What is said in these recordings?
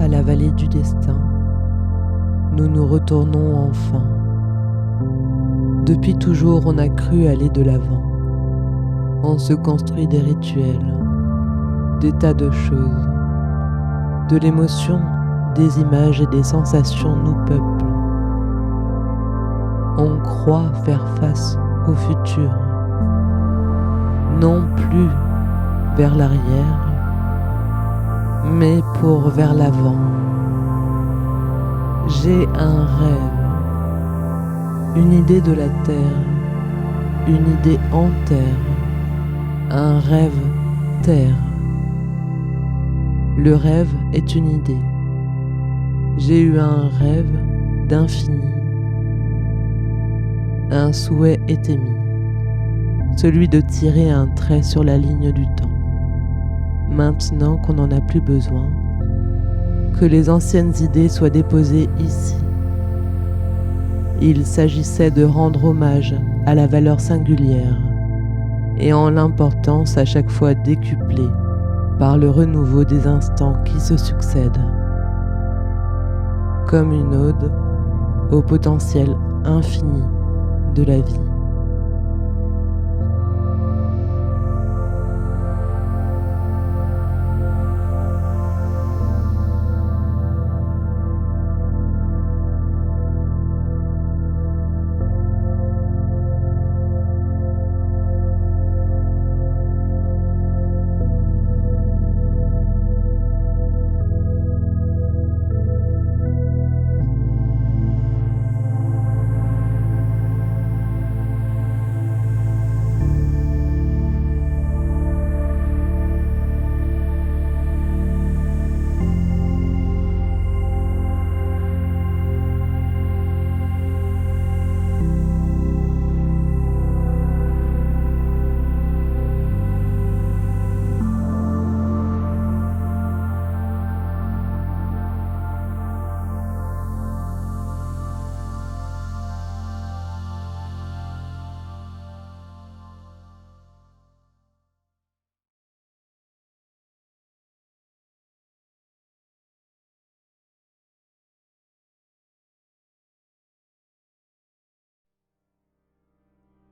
à la vallée du destin, nous nous retournons enfin. Depuis toujours, on a cru aller de l'avant. On se construit des rituels, des tas de choses. De l'émotion, des images et des sensations nous peuplent. On croit faire face au futur, non plus vers l'arrière, mais pour vers l'avant. J'ai un rêve, une idée de la terre, une idée en terre, un rêve terre. Le rêve est une idée. J'ai eu un rêve d'infini. Un souhait est émis, celui de tirer un trait sur la ligne du temps. Maintenant qu'on n'en a plus besoin, que les anciennes idées soient déposées ici. Il s'agissait de rendre hommage à la valeur singulière et en l'importance à chaque fois décuplée par le renouveau des instants qui se succèdent. Comme une ode au potentiel infini de la vie.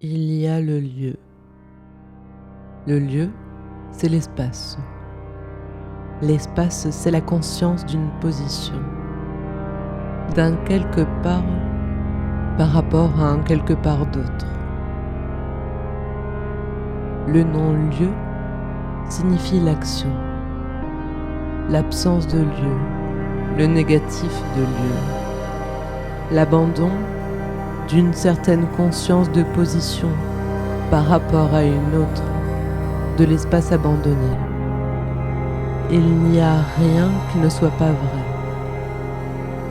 Il y a le lieu. Le lieu, c'est l'espace. L'espace, c'est la conscience d'une position, d'un quelque part par rapport à un quelque part d'autre. Le non-lieu signifie l'action, l'absence de lieu, le négatif de lieu, l'abandon d'une certaine conscience de position par rapport à une autre, de l'espace abandonné. Il n'y a rien qui ne soit pas vrai.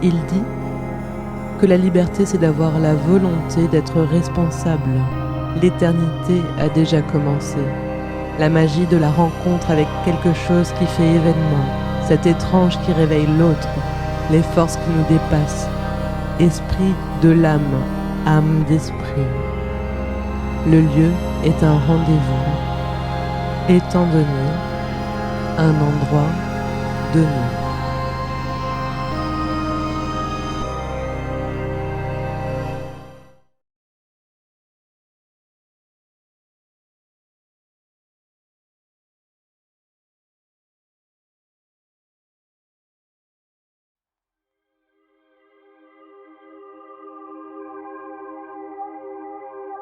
Il dit que la liberté, c'est d'avoir la volonté d'être responsable. L'éternité a déjà commencé. La magie de la rencontre avec quelque chose qui fait événement, cet étrange qui réveille l'autre, les forces qui nous dépassent, esprit de l'âme, âme d'esprit. Le lieu est un rendez-vous, étant donné un endroit donné.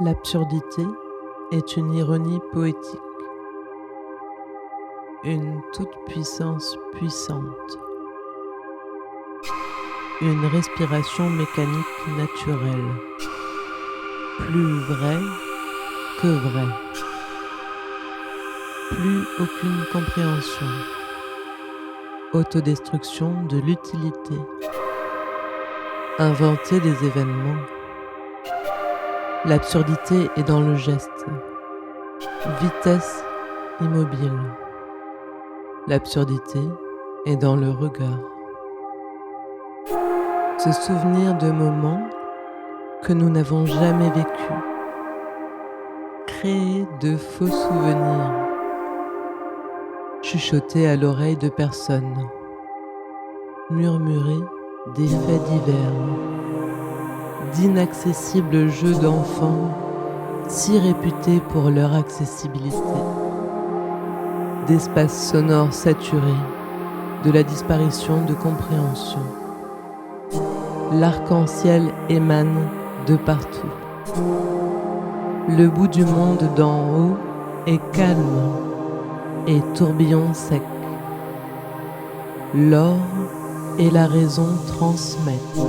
L'absurdité est une ironie poétique, une toute-puissance puissante, une respiration mécanique naturelle, plus vrai que vrai, plus aucune compréhension, autodestruction de l'utilité, inventer des événements. L'absurdité est dans le geste, vitesse immobile. L'absurdité est dans le regard. Se souvenir de moments que nous n'avons jamais vécus. Créer de faux souvenirs. Chuchoter à l'oreille de personnes. murmurer des faits divers, d'inaccessibles jeux d'enfants, si réputés pour leur accessibilité, d'espaces sonores saturés, de la disparition de compréhension. L'arc-en-ciel émane de partout. Le bout du monde d'en haut est calme et tourbillon sec. L'or et la raison transmettent.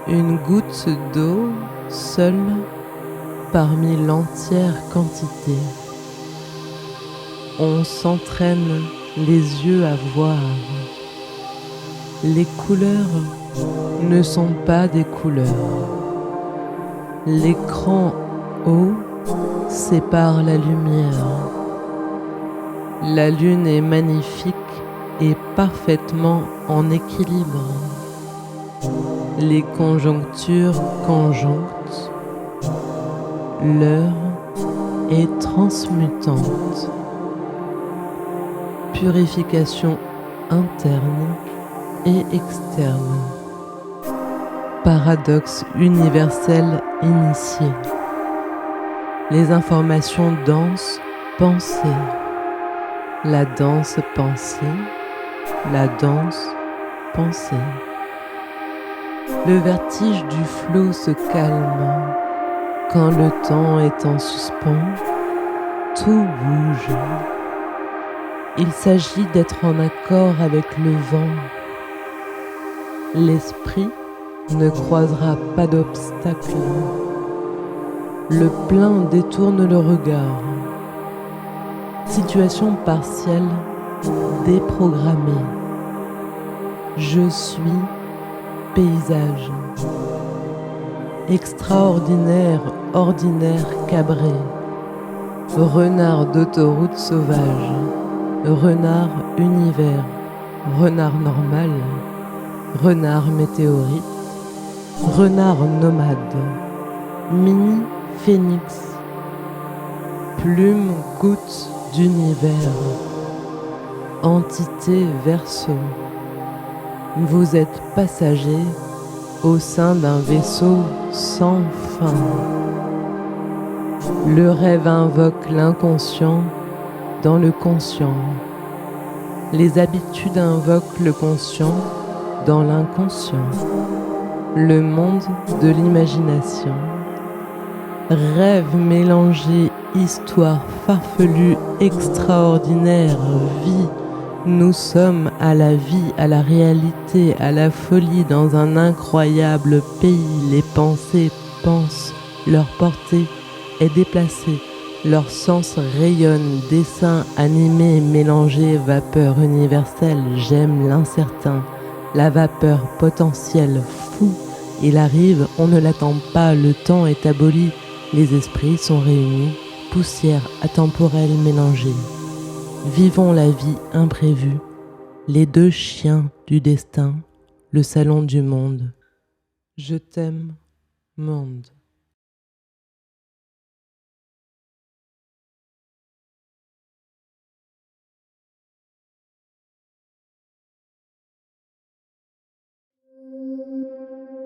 Une goutte d'eau seule parmi l'entière quantité. On s'entraîne les yeux à voir. Les couleurs ne sont pas des couleurs. L'écran haut sépare la lumière. La lune est magnifique et parfaitement en équilibre. Les conjonctures conjonctent. L'heure est transmutante. Purification interne et externe. Paradoxe universel initié. Les informations dansent pensée. La danse pensée. La danse pensée. Le vertige du flot se calme. Quand le temps est en suspens, tout bouge. Il s'agit d'être en accord avec le vent. L'esprit ne croisera pas d'obstacle. Le plein détourne le regard. Situation partielle, déprogrammée. Je suis paysage. Extraordinaire, ordinaire, cabré. Renard d'autoroute sauvage. Renard univers. Renard normal. Renard météorite. Renard nomade. Mini phénix. Plume goutte d'univers. Entité verso. Vous êtes passager au sein d'un vaisseau sans fin. Le rêve invoque l'inconscient dans le conscient. Les habitudes invoquent le conscient dans l'inconscient. Le monde de l'imagination. Rêve mélangé, histoire farfelue, extraordinaire, vie. Nous sommes à la vie, à la réalité, à la folie dans un incroyable pays. Les pensées pensent, leur portée est déplacée, leur sens rayonne, dessin animé, mélangé, vapeur universelle, j'aime l'incertain, la vapeur potentielle, fou. Il arrive, on ne l'attend pas, le temps est aboli, les esprits sont réunis, poussière atemporelle mélangée. Vivons la vie imprévue, les deux chiens du destin, le salon du monde. Je t'aime, monde.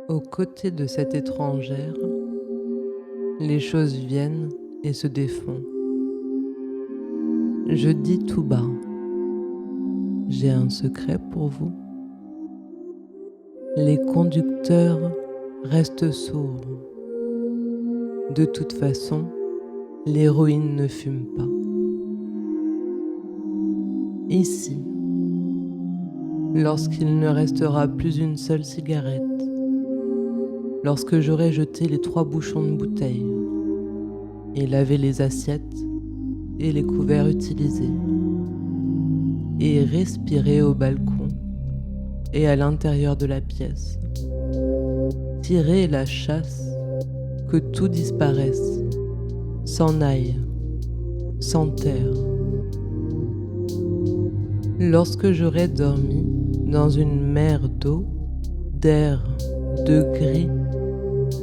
Aux côtés de cette étrangère, les choses viennent et se défont. Je dis tout bas, j'ai un secret pour vous. Les conducteurs restent sourds. De toute façon, l'héroïne ne fume pas. Ici, lorsqu'il ne restera plus une seule cigarette, lorsque j'aurai jeté les 3 bouchons de bouteille et lavé les assiettes et les couverts utilisés et respirer au balcon et à l'intérieur de la pièce, tirer la chasse, que tout disparaisse, s'en aille, s'enterre. Lorsque j'aurai dormi dans une mer d'eau, d'air, de gris,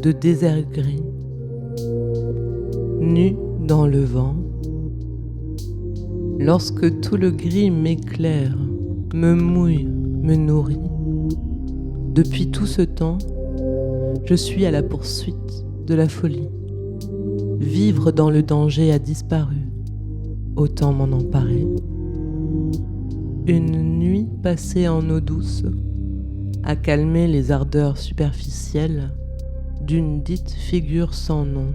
de désert gris, nu dans le vent, lorsque tout le gris m'éclaire, me mouille, me nourrit. Depuis tout ce temps, je suis à la poursuite de la folie. Vivre dans le danger a disparu. Autant m'en emparer. Une nuit passée en eau douce a calmé les ardeurs superficielles d'une dite figure sans nom,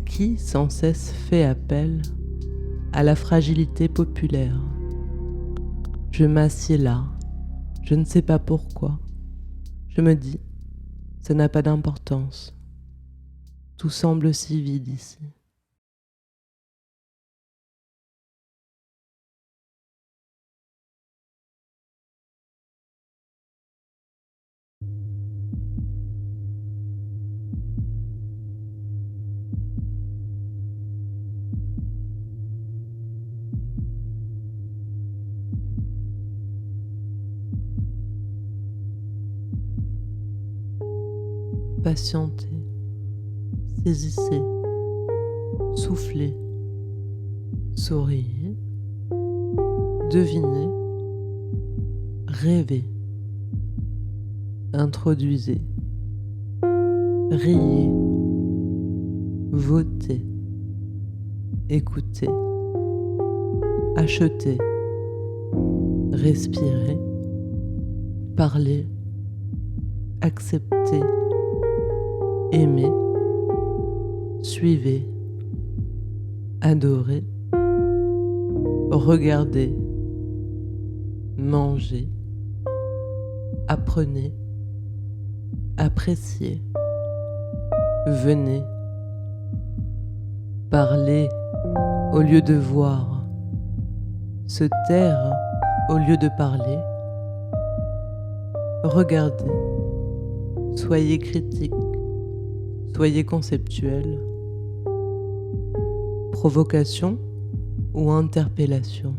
qui sans cesse fait appel à la fragilité populaire. Je m'assieds là, je ne sais pas pourquoi. Je me dis, ça n'a pas d'importance. Tout semble si vide ici. Patientez, saisissez, soufflez, souriez, devinez, rêvez, introduisez, riez, votez, écoutez, achetez, respirez, parlez, acceptez, aimez, suivez, adorez, regardez, mangez, apprenez, appréciez, venez, parlez au lieu de voir, se taire au lieu de parler, regardez, soyez critique, soyez conceptuel, provocation ou interpellation.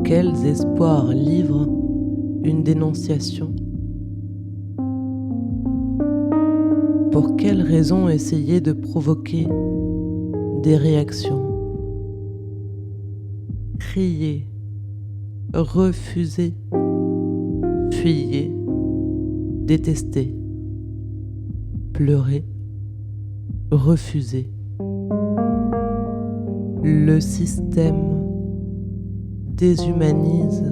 Quels espoirs livrent une dénonciation? Pour quelles raisons essayer de provoquer des réactions? Criez, refusez, fuyez, détestez, pleurez, refusez. Le système déshumanise.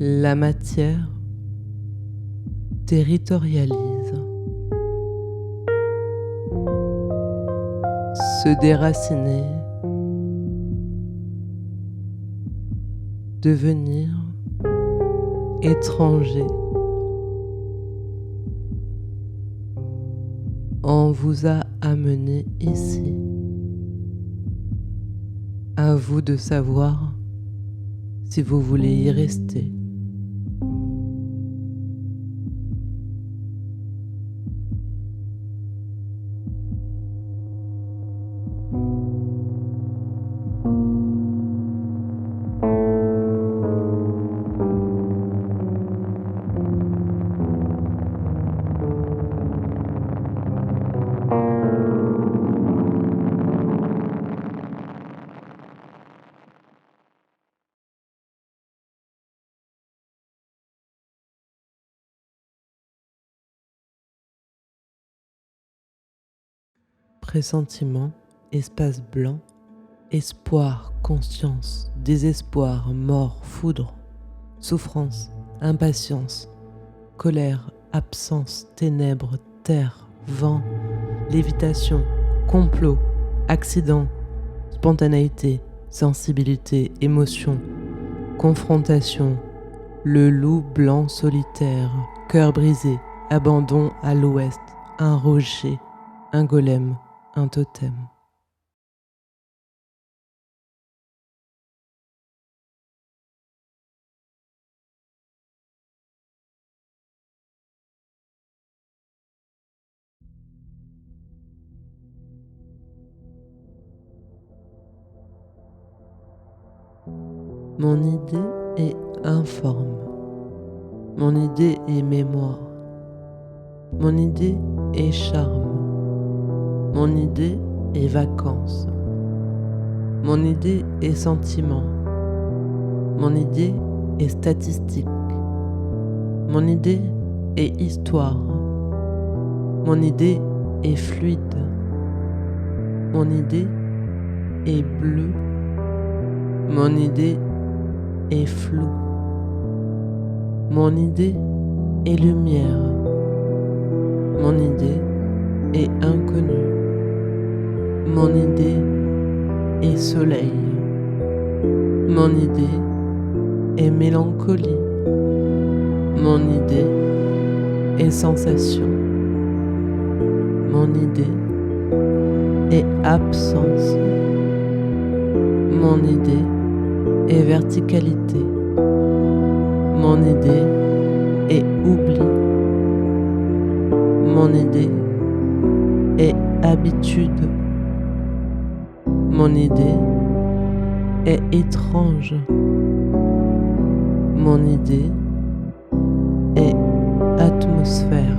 La matière territorialise. Se déraciner, devenir étranger. On vous a amené ici. À vous de savoir si vous voulez y rester. Pressentiment, espace blanc, espoir, conscience, désespoir, mort, foudre, souffrance, impatience, colère, absence, ténèbres, terre, vent, lévitation, complot, accident, spontanéité, sensibilité, émotion, confrontation, le loup blanc solitaire, cœur brisé, abandon à l'ouest, un rocher, un golem, un totem. Mon idée est informe. Mon idée est mémoire. Mon idée est charme. Mon idée est vacances. Mon idée est sentiment. Mon idée est statistique. Mon idée est histoire. Mon idée est fluide. Mon idée est bleue. Mon idée est floue. Mon idée est lumière. Mon idée est inconnue. Mon idée est soleil. Mon idée est mélancolie. Mon idée est sensation. Mon idée est absence. Mon idée est verticalité. Mon idée est oubli. Mon idée est habitude. Mon idée est étrange. Mon idée est atmosphère.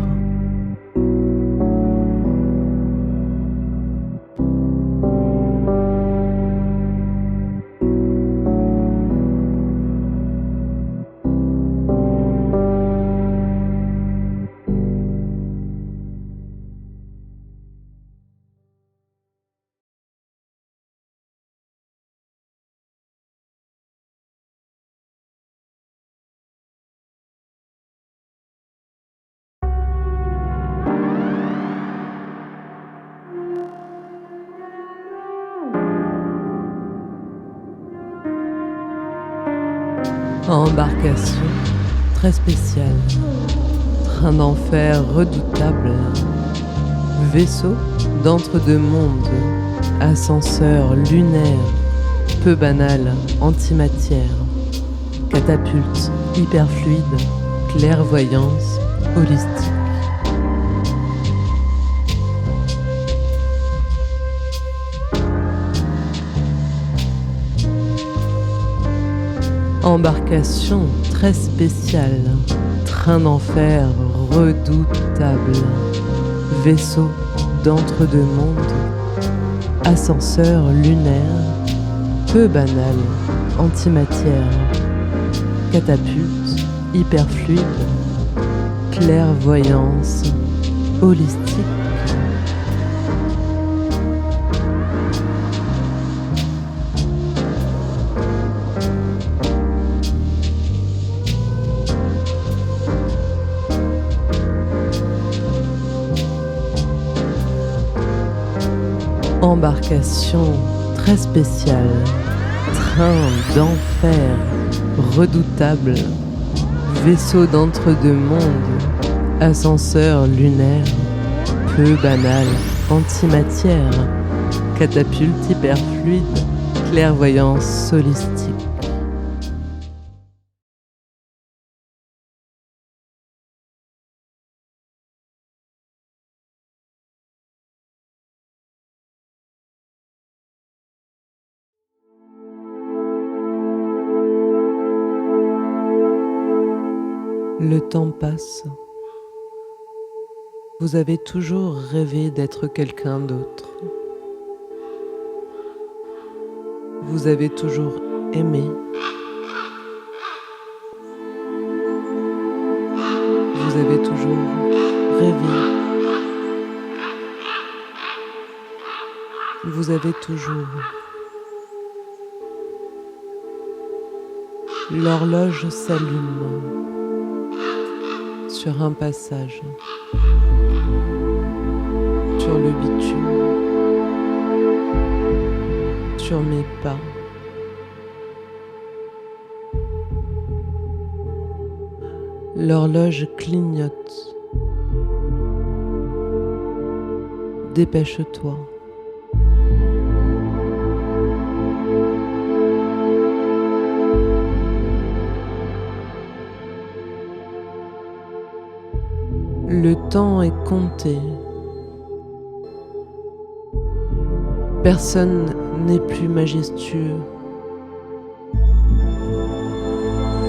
Embarcation très spéciale, train d'enfer redoutable, vaisseau d'entre-deux mondes, ascenseur lunaire, peu banal, antimatière, catapulte hyperfluide, clairvoyance holistique. Embarcation très spéciale, train d'enfer redoutable, vaisseau d'entre-deux mondes, ascenseur lunaire, peu banal, antimatière, catapulte hyperfluide, clairvoyance holistique. Embarcation très spéciale, train d'enfer redoutable, vaisseau d'entre-deux mondes, ascenseur lunaire, peu banal, antimatière, catapulte hyperfluide, clairvoyance holistique. Le temps passe. Vous avez toujours rêvé d'être quelqu'un d'autre. Vous avez toujours aimé. Vous avez toujours rêvé. Vous avez toujours. L'horloge s'allume sur un passage, sur le bitume, sur mes pas. L'horloge clignote. Dépêche-toi. Le temps est compté. Personne n'est plus majestueux.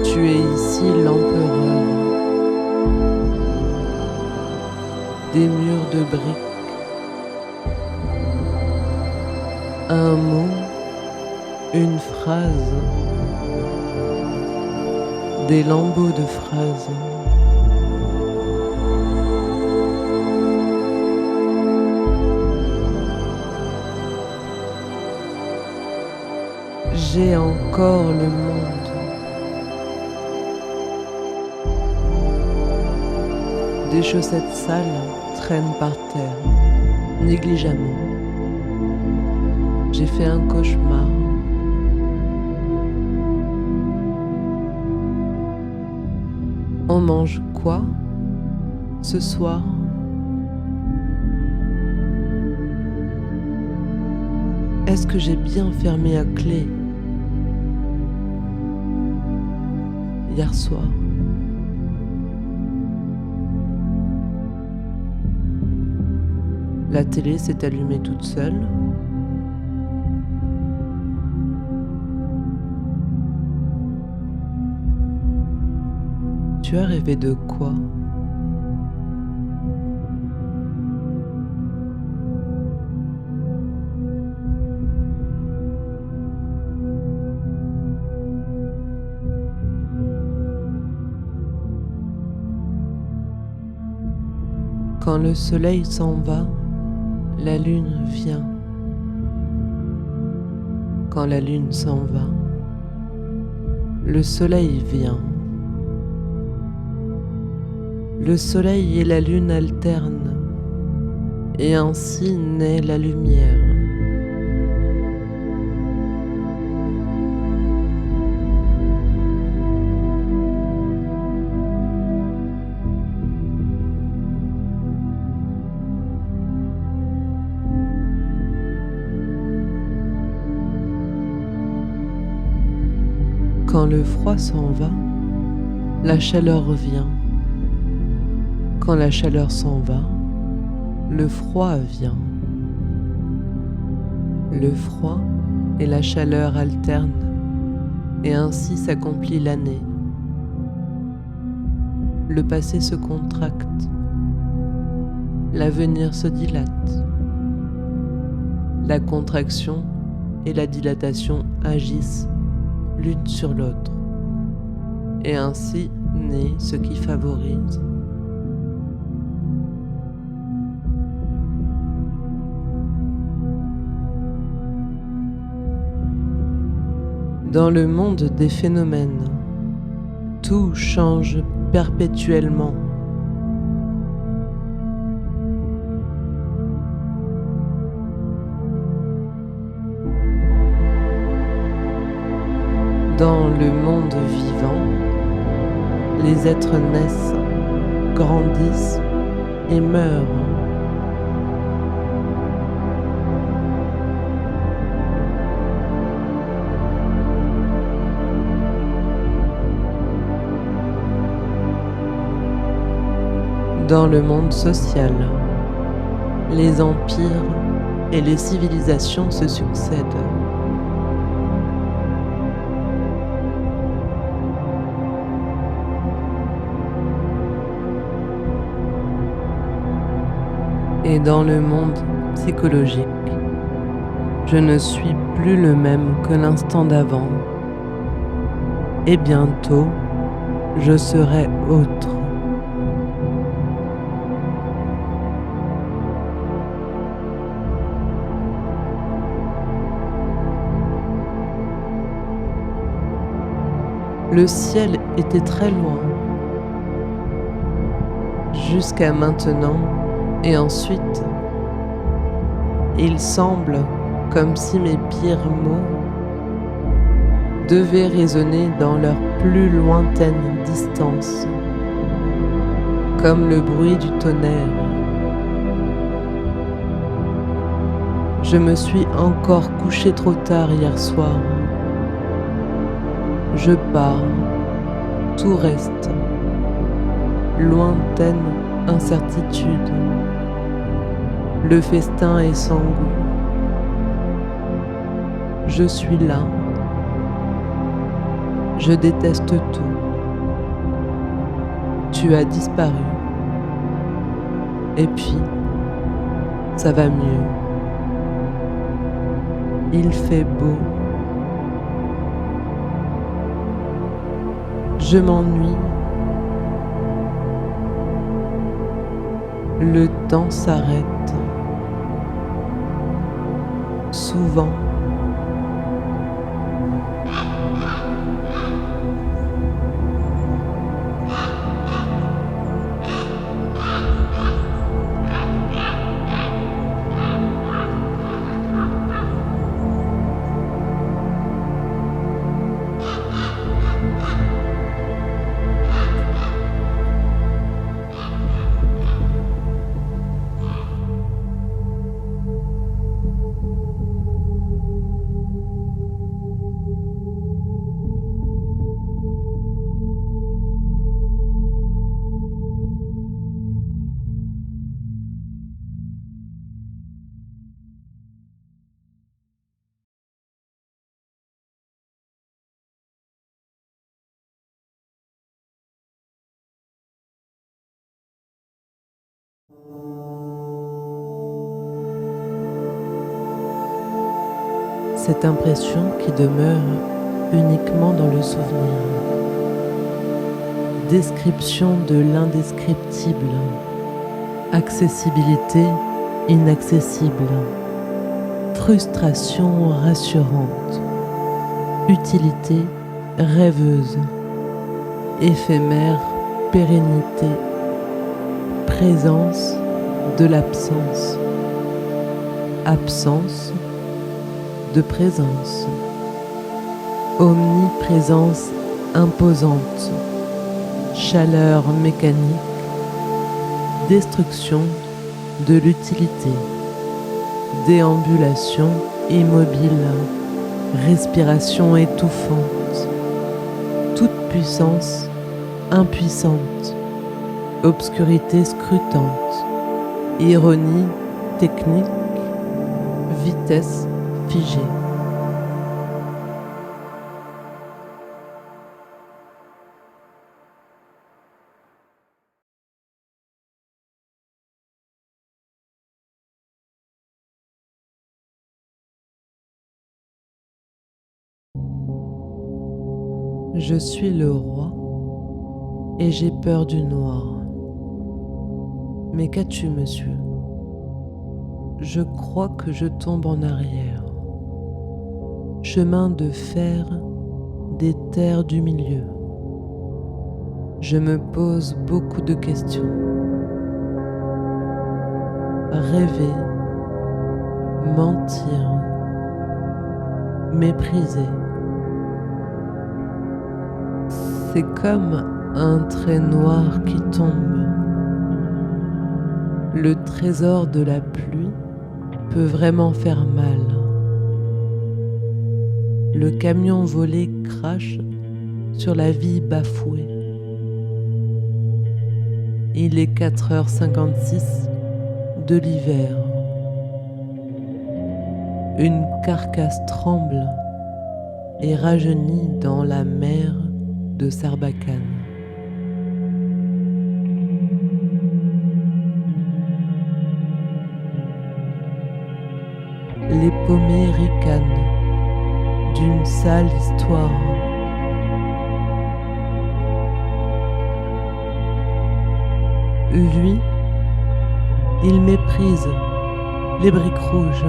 Tu es ici l'empereur. Des murs de briques. Un mot une phrase, des lambeaux de phrases. J'ai encore le monde. Des chaussettes sales traînent par terre, négligemment. J'ai fait un cauchemar. On mange quoi ce soir? Est-ce que j'ai bien fermé à clé hier soir? La télé s'est allumée toute seule. Tu as rêvé de quoi? Quand le soleil s'en va, la lune vient. Quand la lune s'en va, le soleil vient. Le soleil et la lune alternent, et ainsi naît la lumière. Quand le froid s'en va, la chaleur vient. Quand la chaleur s'en va, le froid vient. Le froid et la chaleur alternent, et ainsi s'accomplit l'année. Le passé se contracte, l'avenir se dilate. La contraction et la dilatation agissent l'une sur l'autre, et ainsi naît ce qui favorise. Dans le monde des phénomènes, tout change perpétuellement. Dans le monde vivant, les êtres naissent, grandissent et meurent. Dans le monde social, les empires et les civilisations se succèdent. Et dans le monde psychologique, je ne suis plus le même que l'instant d'avant. Et bientôt, je serai autre. Le ciel était très loin, jusqu'à maintenant, et ensuite, il semble comme si mes pires mots devaient résonner dans leur plus lointaine distance, comme le bruit du tonnerre. Je me suis encore couché trop tard hier soir. Je pars, tout reste, lointaine incertitude. Le festin est sans goût. Je suis là. Je déteste tout. Tu as disparu. Et puis, ça va mieux. Il fait beau. Je m'ennuie. Le temps s'arrête. Souvent. Cette impression qui demeure uniquement dans le souvenir. Description de l'indescriptible. Accessibilité inaccessible. Frustration rassurante. Utilité rêveuse. Éphémère pérennité. Présence de l'absence. Absence de présence. Omniprésence imposante. Chaleur mécanique. Destruction de l'utilité. Déambulation immobile. Respiration étouffante. Toute puissance impuissante. Obscurité scrutante. Ironie technique. Vitesse figée. Je suis le roi et j'ai peur du noir. Mais qu'as-tu, monsieur? Je crois que je tombe en arrière. Chemin de fer des terres du milieu. Je me pose beaucoup de questions. Rêver, mentir, mépriser. C'est comme un trait noir qui tombe. Le trésor de la pluie peut vraiment faire mal. Le camion volé crache sur la vie bafouée. Il est 4h56 de l'hiver. Une carcasse tremble et rajeunit dans la mer de Sarbacane. Les paumés ricanent d'une sale histoire. Lui, il méprise les briques rouges.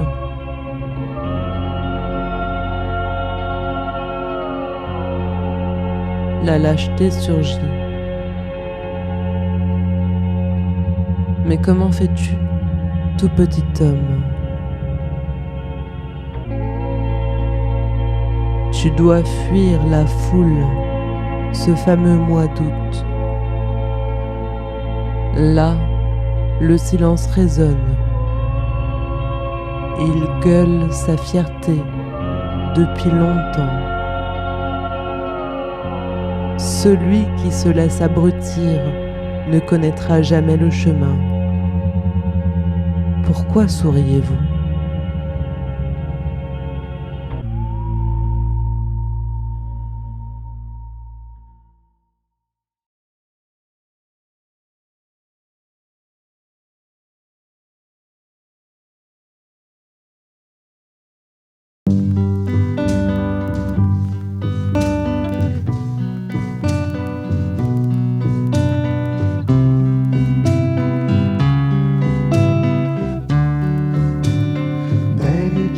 La lâcheté surgit. Mais comment fais-tu, tout petit homme? Tu dois fuir la foule, ce fameux mois d'août. Là, le silence résonne. Il gueule sa fierté depuis longtemps. Celui qui se laisse abrutir ne connaîtra jamais le chemin. Pourquoi souriez-vous?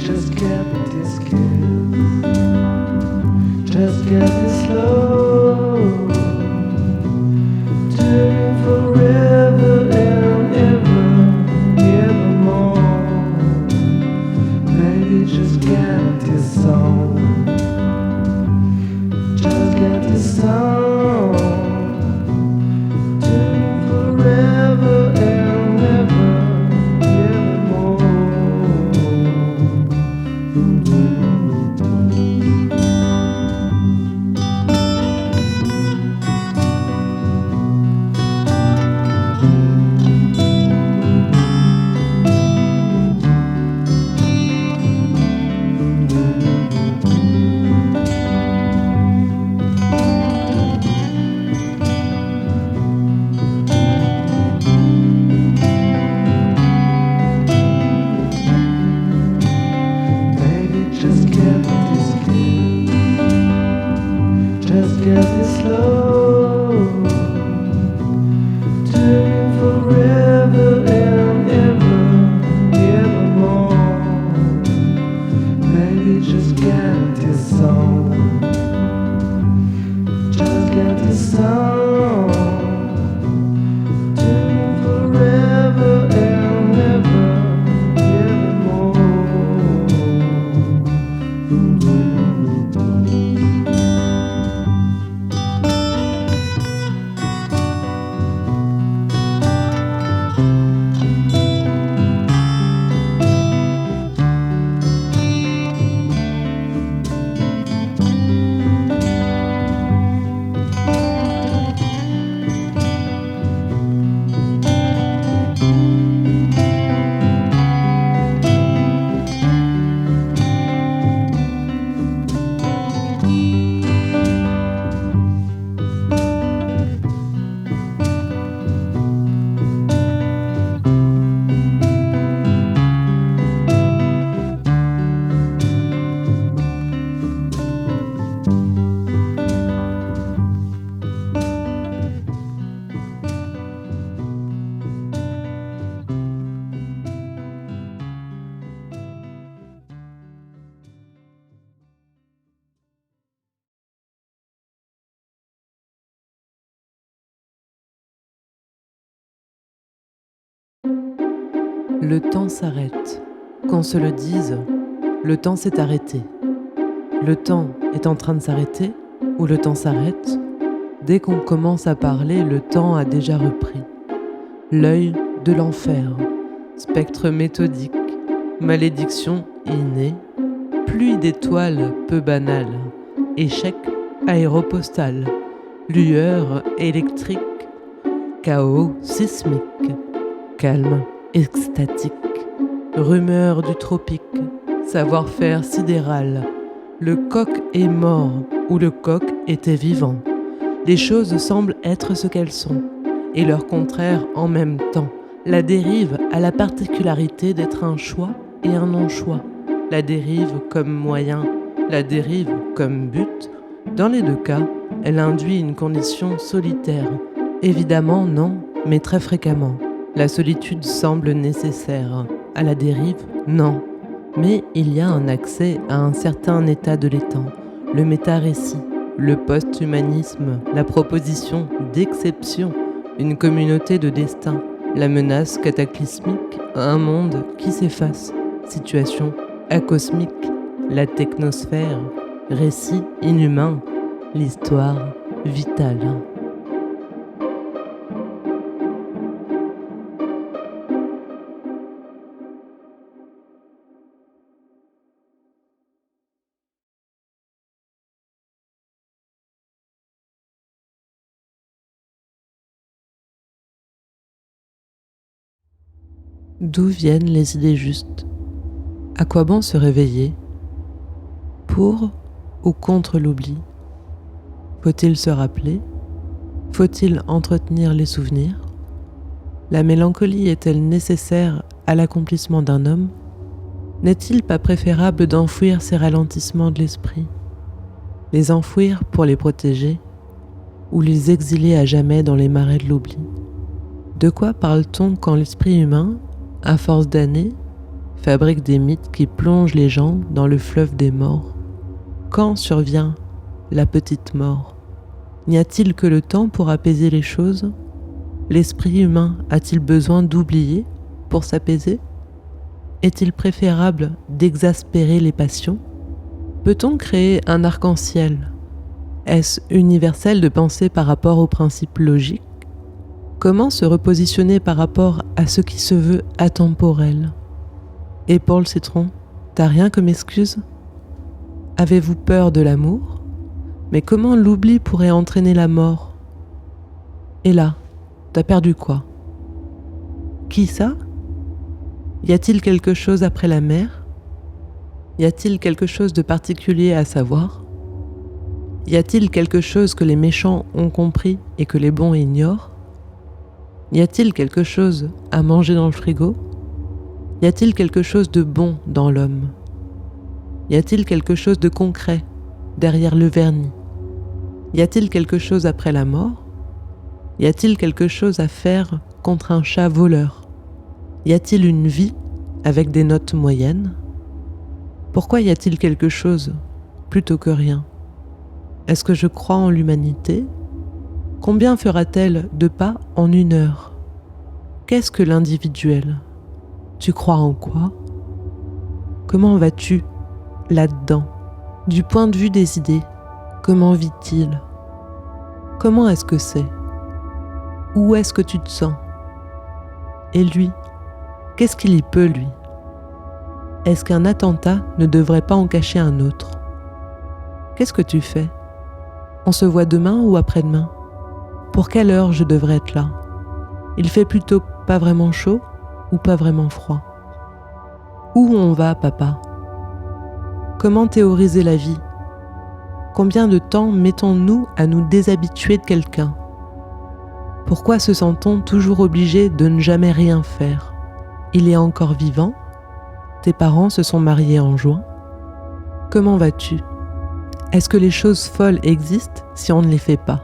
just get this kiss. Just get this slow. Turning forever and ever, evermore. Maybe just get this song. Just get this song. Turning forever and ever, evermore. Just get this slow. Turning forever and ever, evermore. Maybe just get this song. Just get this song. Turning forever and ever, evermore. Le temps s'arrête. Qu'on se le dise, le temps s'est arrêté. Le temps est en train de s'arrêter ou le temps s'arrête? Dès qu'on commence à parler, le temps a déjà repris. L'œil de l'enfer, spectre méthodique, malédiction innée, pluie d'étoiles peu banales, échec aéropostal, lueur électrique, chaos sismique, calme extatique, rumeur du tropique, savoir-faire sidéral. Le coq est mort ou le coq était vivant. Les choses semblent être ce qu'elles sont, et leur contraire en même temps. La dérive a la particularité d'être un choix et un non-choix. La dérive comme moyen, la dérive comme but. Dans les deux cas, elle induit une condition solitaire. Évidemment non, mais très fréquemment. La solitude semble nécessaire. À la dérive, non. Mais il y a un accès à un certain état de l'étang, le méta-récit, le post-humanisme, la proposition d'exception, une communauté de destin, la menace cataclysmique, un monde qui s'efface, situation acosmique, la technosphère, récit inhumain, l'histoire vitale. D'où viennent les idées justes? À quoi bon se réveiller? Pour ou contre l'oubli? Faut-il se rappeler? Faut-il entretenir les souvenirs? La mélancolie est-elle nécessaire à l'accomplissement d'un homme? N'est-il pas préférable d'enfouir ces ralentissements de l'esprit? Les enfouir pour les protéger? Ou les exiler à jamais dans les marais de l'oubli? De quoi parle-t-on quand l'esprit humain, à force d'années, fabrique des mythes qui plongent les gens dans le fleuve des morts. Quand survient la petite mort? N'y a-t-il que le temps pour apaiser les choses? L'esprit humain a-t-il besoin d'oublier pour s'apaiser? Est-il préférable d'exaspérer les passions? Peut-on créer un arc-en-ciel? Est-ce universel de penser par rapport aux principes logiques? Comment se repositionner par rapport à ce qui se veut atemporel? Et pour le citron, t'as rien comme excuse? Avez-vous peur de l'amour? Mais comment l'oubli pourrait entraîner la mort? Et là, t'as perdu quoi? Qui ça? Y a-t-il quelque chose après la mer? Y a-t-il quelque chose de particulier à savoir? Y a-t-il quelque chose que les méchants ont compris et que les bons ignorent? Y a-t-il quelque chose à manger dans le frigo? Y a-t-il quelque chose de bon dans l'homme? Y a-t-il quelque chose de concret derrière le vernis? Y a-t-il quelque chose après la mort? Y a-t-il quelque chose à faire contre un chat voleur? Y a-t-il une vie avec des notes moyennes? Pourquoi y a-t-il quelque chose plutôt que rien? Est-ce que je crois en l'humanité? Combien fera-t-elle de pas en 1 heure? Qu'est-ce que l'individuel? Tu crois en quoi? Comment vas-tu là-dedans? Du point de vue des idées, comment vit-il? Comment est-ce que c'est? Où est-ce que tu te sens? Et lui, qu'est-ce qu'il y peut, lui? Est-ce qu'un attentat ne devrait pas en cacher un autre? Qu'est-ce que tu fais? On se voit demain ou après-demain? Pour quelle heure je devrais être là? Il fait plutôt pas vraiment chaud ou pas vraiment froid? Où on va, papa? Comment théoriser la vie? Combien de temps mettons-nous à nous déshabituer de quelqu'un? Pourquoi se sent-on toujours obligé de ne jamais rien faire? Il est encore vivant? Tes parents se sont mariés en juin? Comment vas-tu? Est-ce que les choses folles existent si on ne les fait pas?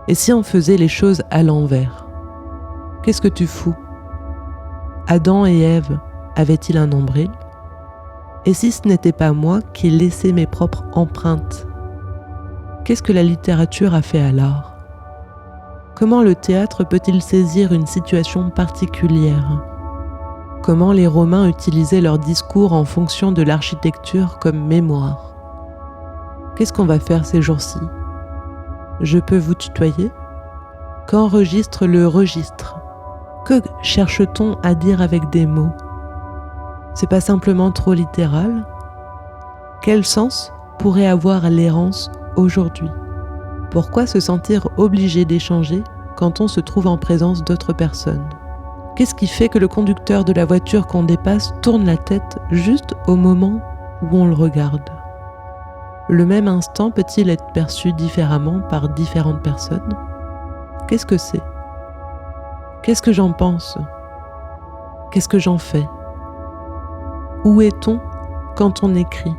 Et si on faisait les choses à l'envers? Qu'est-ce que tu fous? Adam et Ève avaient-ils un nombril? Et si ce n'était pas moi qui laissais mes propres empreintes? Qu'est-ce que la littérature a fait à l'art? Comment le théâtre peut-il saisir une situation particulière? Comment les Romains utilisaient leur discours en fonction de l'architecture comme mémoire? Qu'est-ce qu'on va faire ces jours-ci? Je peux vous tutoyer? Qu'enregistre le registre? Que cherche-t-on à dire avec des mots? C'est pas simplement trop littéral? Quel sens pourrait avoir l'errance aujourd'hui? Pourquoi se sentir obligé d'échanger quand on se trouve en présence d'autres personnes? Qu'est-ce qui fait que le conducteur de la voiture qu'on dépasse tourne la tête juste au moment où on le regarde? Le même instant peut-il être perçu différemment par différentes personnes? Qu'est-ce que c'est? Qu'est-ce que j'en pense? Qu'est-ce que j'en fais? Où est-on quand on écrit?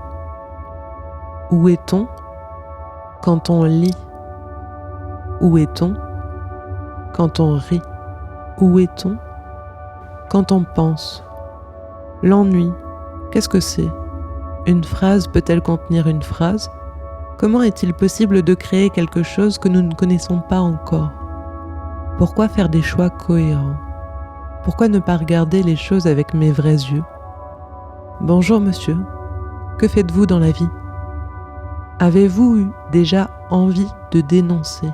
Où est-on quand on lit? Où est-on quand on rit? Où est-on quand on pense? L'ennui, qu'est-ce que c'est? Une phrase peut-elle contenir une phrase? Comment est-il possible de créer quelque chose que nous ne connaissons pas encore? Pourquoi faire des choix cohérents? Pourquoi ne pas regarder les choses avec mes vrais yeux? Bonjour monsieur, que faites-vous dans la vie? Avez-vous eu déjà envie de dénoncer?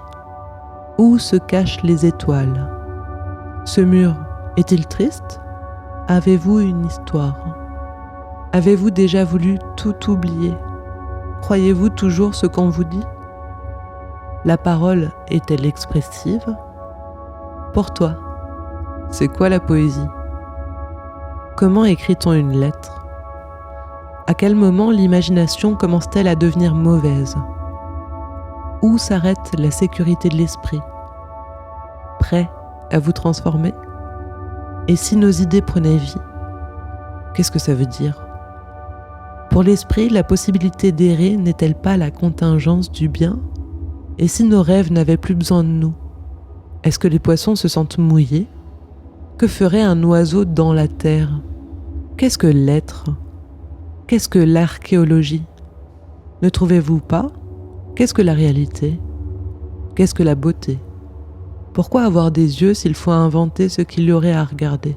Où se cachent les étoiles? Ce mur est-il triste? Avez-vous une histoire? Avez-vous déjà voulu tout oublier? Croyez-vous toujours ce qu'on vous dit? La parole est-elle expressive? Pour toi, c'est quoi la poésie? Comment écrit-on une lettre? À quel moment l'imagination commence-t-elle à devenir mauvaise? Où s'arrête la sécurité de l'esprit? Prêt à vous transformer? Et si nos idées prenaient vie? Qu'est-ce que ça veut dire? Pour l'esprit, la possibilité d'errer n'est-elle pas la contingence du bien? Et si nos rêves n'avaient plus besoin de nous? Est-ce que les poissons se sentent mouillés? Que ferait un oiseau dans la terre? Qu'est-ce que l'être? Qu'est-ce que l'archéologie? Ne trouvez-vous pas? Qu'est-ce que la réalité? Qu'est-ce que la beauté? Pourquoi avoir des yeux s'il faut inventer ce qu'il y aurait à regarder?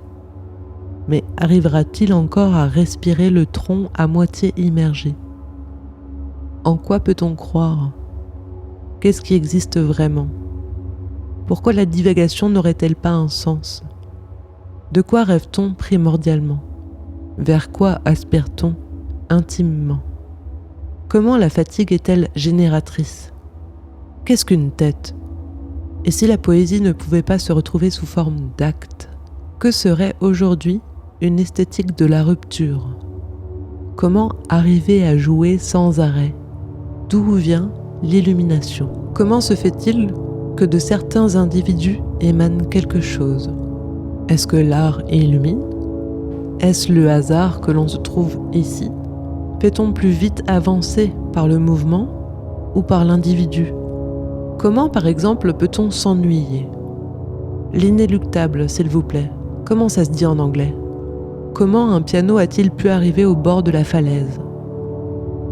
Mais arrivera-t-il encore à respirer le tronc à moitié immergé? En quoi peut-on croire? Qu'est-ce qui existe vraiment? Pourquoi la divagation n'aurait-elle pas un sens? De quoi rêve-t-on primordialement? Vers quoi aspire-t-on intimement? Comment la fatigue est-elle génératrice? Qu'est-ce qu'une tête? Et si la poésie ne pouvait pas se retrouver sous forme d'acte, que serait aujourd'hui une esthétique de la rupture? Comment arriver à jouer sans arrêt? D'où vient l'illumination? Comment se fait-il que de certains individus émane quelque chose? Est-ce que l'art illumine? Est-ce le hasard que l'on se trouve ici? Fait-on plus vite avancer par le mouvement ou par l'individu? Comment, par exemple, peut-on s'ennuyer? L'inéluctable, s'il vous plaît. Comment ça se dit en anglais? Comment un piano a-t-il pu arriver au bord de la falaise?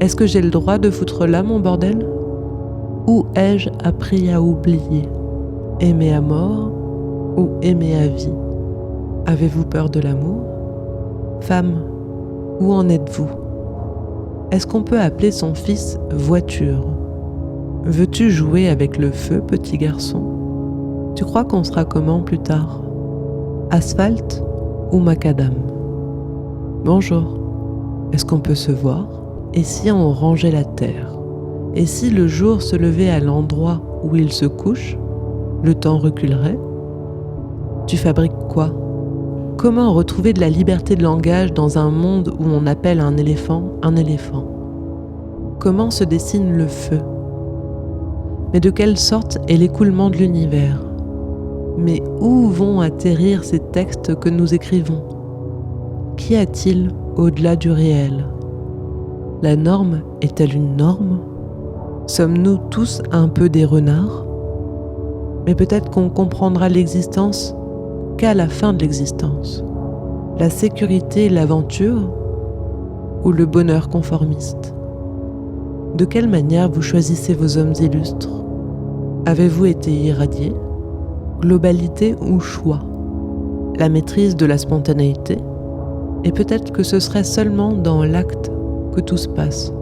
Est-ce que j'ai le droit de foutre là mon bordel? Où ai-je appris à oublier? Aimer à mort ou aimer à vie? Avez-vous peur de l'amour? Femme, où en êtes-vous? Est-ce qu'on peut appeler son fils voiture? Veux-tu jouer avec le feu, petit garçon? Tu crois qu'on sera comment plus tard? Asphalte ou macadam? Bonjour, est-ce qu'on peut se voir? Et si on rangeait la terre? Et si le jour se levait à l'endroit où il se couche, le temps reculerait? Tu fabriques quoi? Comment retrouver de la liberté de langage dans un monde où on appelle un éléphant? Comment se dessine le feu? Mais de quelle sorte est l'écoulement de l'univers? Mais où vont atterrir ces textes que nous écrivons? Qu'y a-t-il au-delà du réel? La norme est-elle une norme? Sommes-nous tous un peu des renards? Mais peut-être qu'on comprendra l'existence qu'à la fin de l'existence. La sécurité et l'aventure ou le bonheur conformiste? De quelle manière vous choisissez vos hommes illustres? Avez-vous été irradié? Globalité ou choix? La maîtrise de la spontanéité? Et peut-être que ce serait seulement dans l'acte que tout se passe.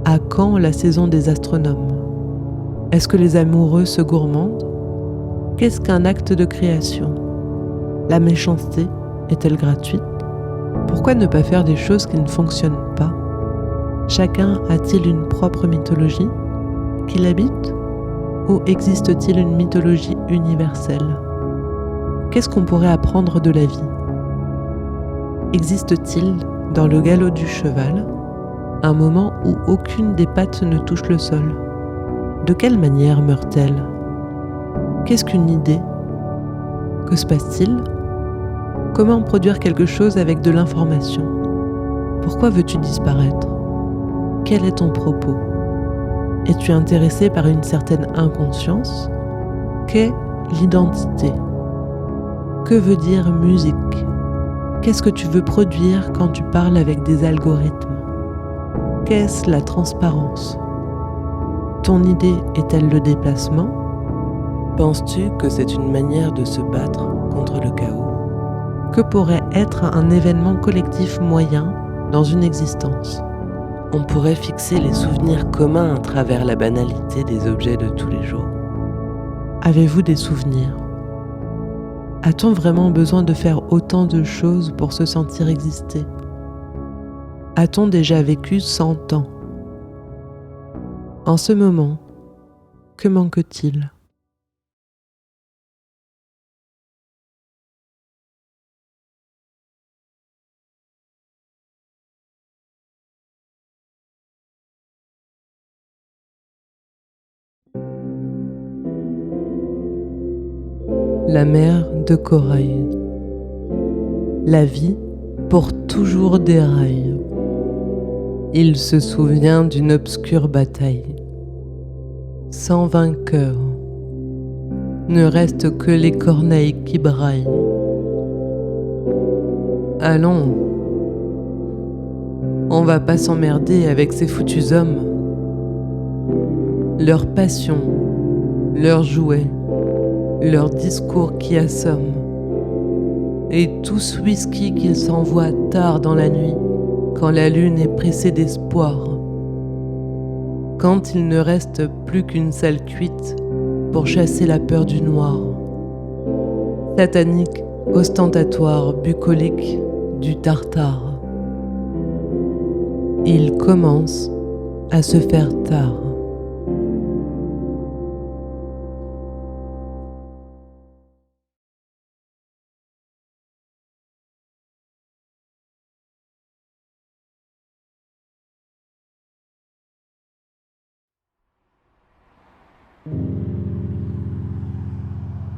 À quand la saison des astronomes? Est-ce que les amoureux se gourmandent? Qu'est-ce qu'un acte de création? La méchanceté est-elle gratuite? Pourquoi ne pas faire des choses qui ne fonctionnent pas? Chacun a-t-il une propre mythologie qui l'habite? Ou existe-t-il une mythologie universelle? Qu'est-ce qu'on pourrait apprendre de la vie? Existe-t-il, dans le galop du cheval, un moment où aucune des pattes ne touche le sol? De quelle manière meurt-elle? Qu'est-ce qu'une idée? Que se passe-t-il? Comment produire quelque chose avec de l'information? Pourquoi veux-tu disparaître? Quel est ton propos? Es-tu intéressé par une certaine inconscience? Qu'est l'identité? Que veut dire musique? Qu'est-ce que tu veux produire quand tu parles avec des algorithmes? Qu'est-ce la transparence? Ton idée est-elle le déplacement? Penses-tu que c'est une manière de se battre contre le chaos? Que pourrait être un événement collectif moyen dans une existence? On pourrait fixer les souvenirs communs à travers la banalité des objets de tous les jours. Avez-vous des souvenirs? A-t-on vraiment besoin de faire autant de choses pour se sentir exister? A-t-on déjà vécu 100 ans? En ce moment, que manque-t-il? La mer de corail. La vie pour toujours déraille. Il se souvient d'une obscure bataille. Sans vainqueur, ne reste que les corneilles qui braillent. Allons, On va pas s'emmerder avec ces foutus hommes. Leur passion, leurs jouets, leurs discours qui assomment, et tout ce whisky qu'ils s'envoient tard dans la nuit, quand la lune est pressée d'espoir, quand il ne reste plus qu'une salle cuite pour chasser la peur du noir, satanique, ostentatoire, bucolique, du tartare. Il commence à se faire tard.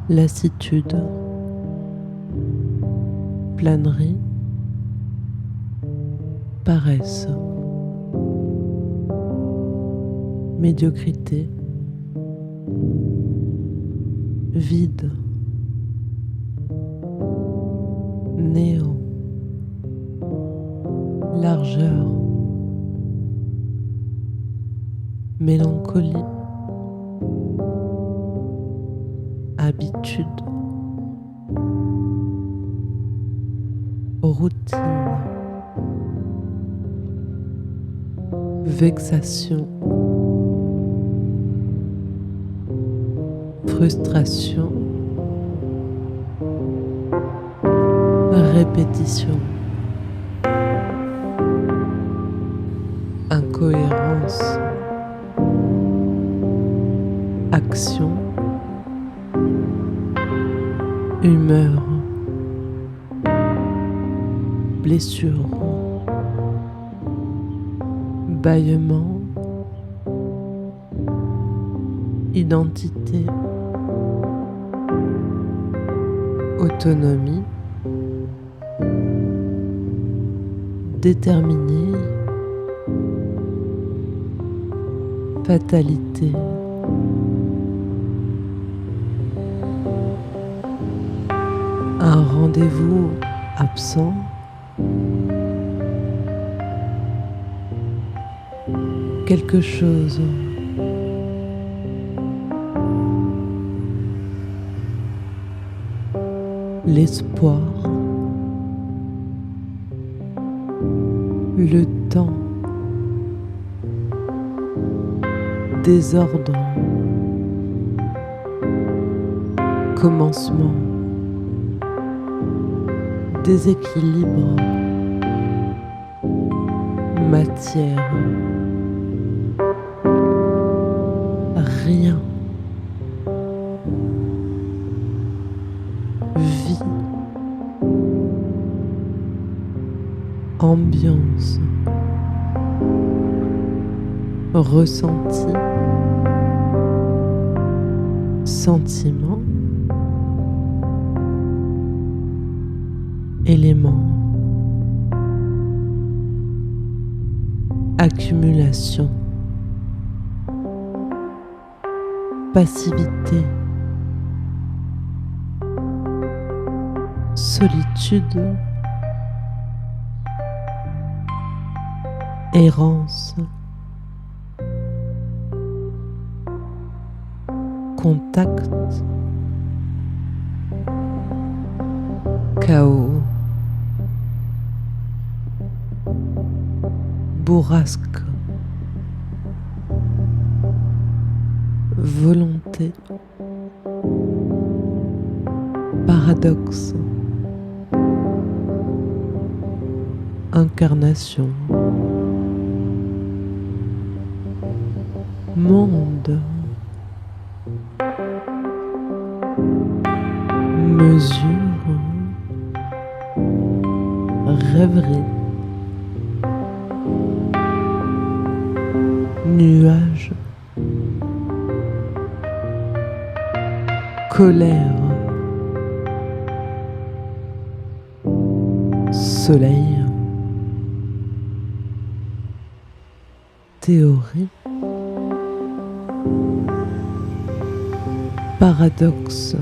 Lassitude, flânerie, paresse, médiocrité, vide, néant, largeur, mélancolie, habitude, routine, vexation, frustration, répétition, incohérence, action, humeur, blessure, bâillement, identité, autonomie, déterminé, fatalité, un rendez-vous absent, quelque chose, l'espoir, le temps, désordre, commencement, déséquilibre, matière, rien, vie, ambiance, ressenti, sentiment, élément, accumulation, passivité, solitude, errance, contact, chaos, bourrasque, volonté, paradoxe, incarnation, monde, mesure, rêverie, nuage, colère, soleil, théorie, paradoxe,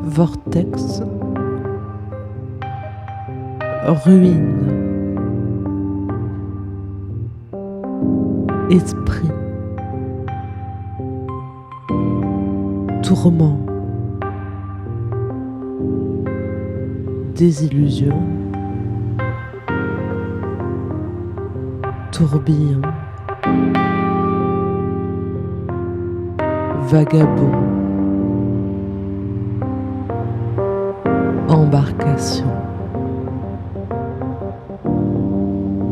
vortex, ruine, esprit, tourment, désillusion, tourbillon, vagabond, embarcation,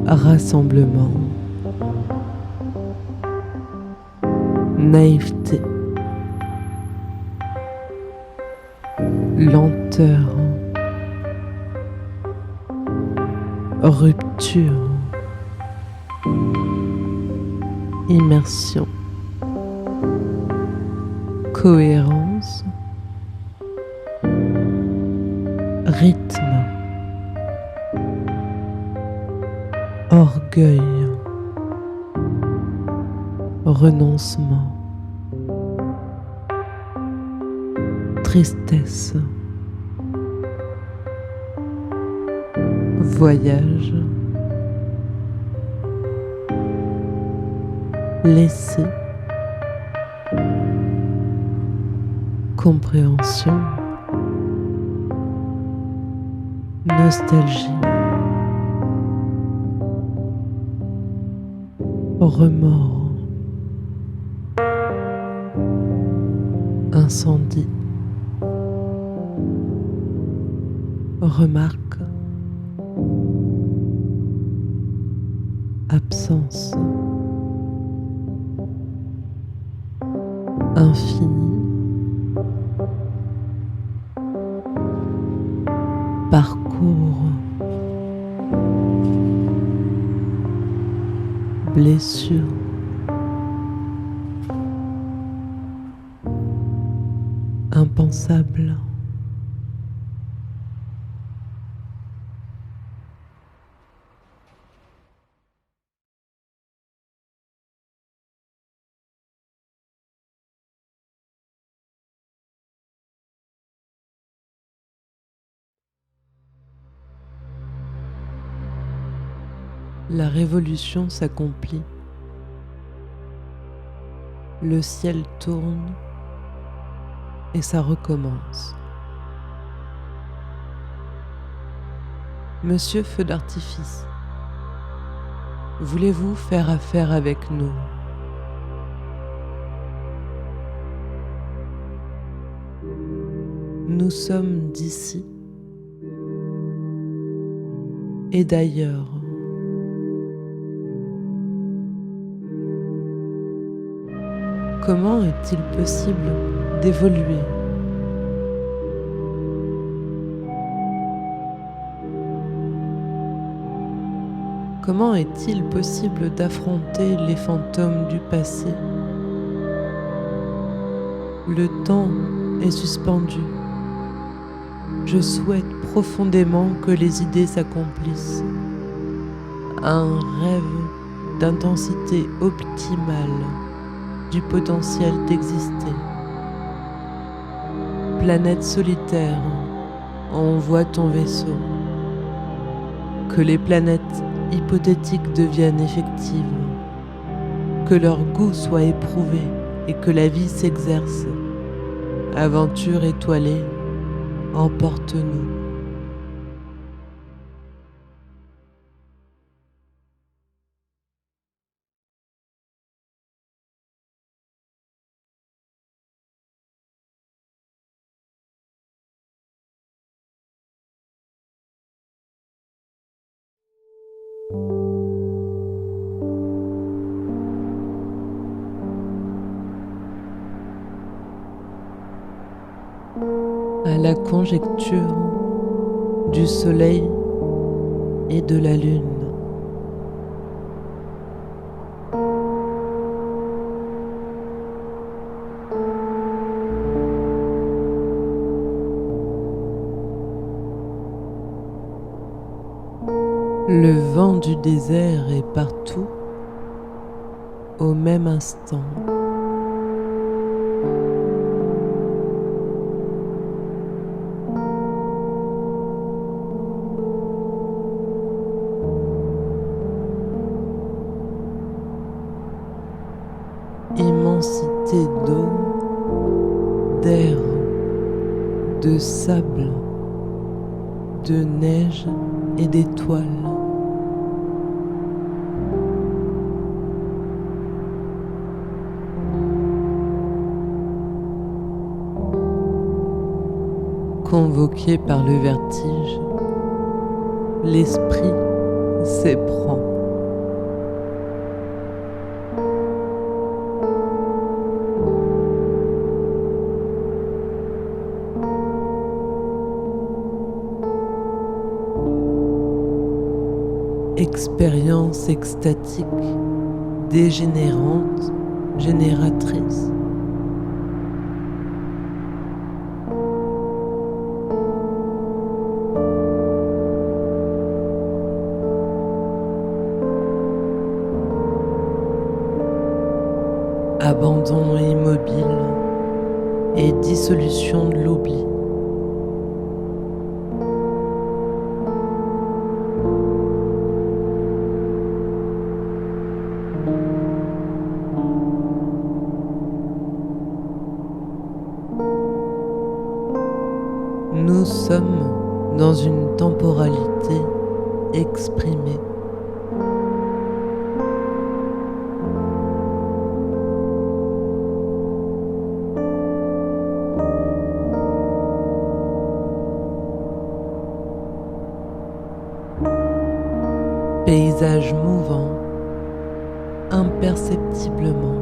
rassemblement, naïveté, lenteur, rupture, immersion, cohérence, rythme, orgueil, renoncement, tristesse, voyage, laisser, compréhension, nostalgie, remords, incendie, remarque, absence, infini, parcours, blessure, impensable, la révolution s'accomplit. Le ciel tourne et ça recommence. Monsieur Feu d'artifice, voulez-vous faire affaire avec nous? Nous sommes d'ici et d'ailleurs. Comment est-il possible d'évoluer? Comment est-il possible d'affronter les fantômes du passé? Le temps est suspendu. Je souhaite profondément que les idées s'accomplissent. Un rêve d'intensité optimale du potentiel d'exister. Planète solitaire, envoie ton vaisseau. Que les planètes hypothétiques deviennent effectives. Que leur goût soit éprouvé et que la vie s'exerce. Aventure étoilée, emporte-nous. À la conjecture du soleil et de la lune. Le vent du désert est partout au même instant. immensité d'eau, d'air, de sable, de neige et d'étoiles. Convoqué par le vertige, l'esprit s'éprend. Expérience extatique, dégénérante, génératrice. Abandon immobile et dissolution de l'oubli. Nous sommes dans une temporalité exprimée. Paysage mouvant, imperceptiblement.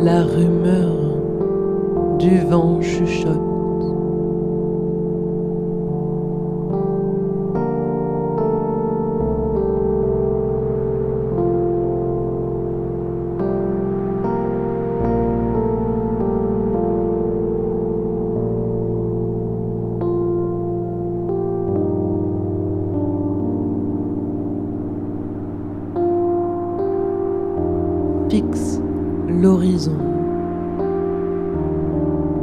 La rumeur du vent chuchote. Fixe l'horizon,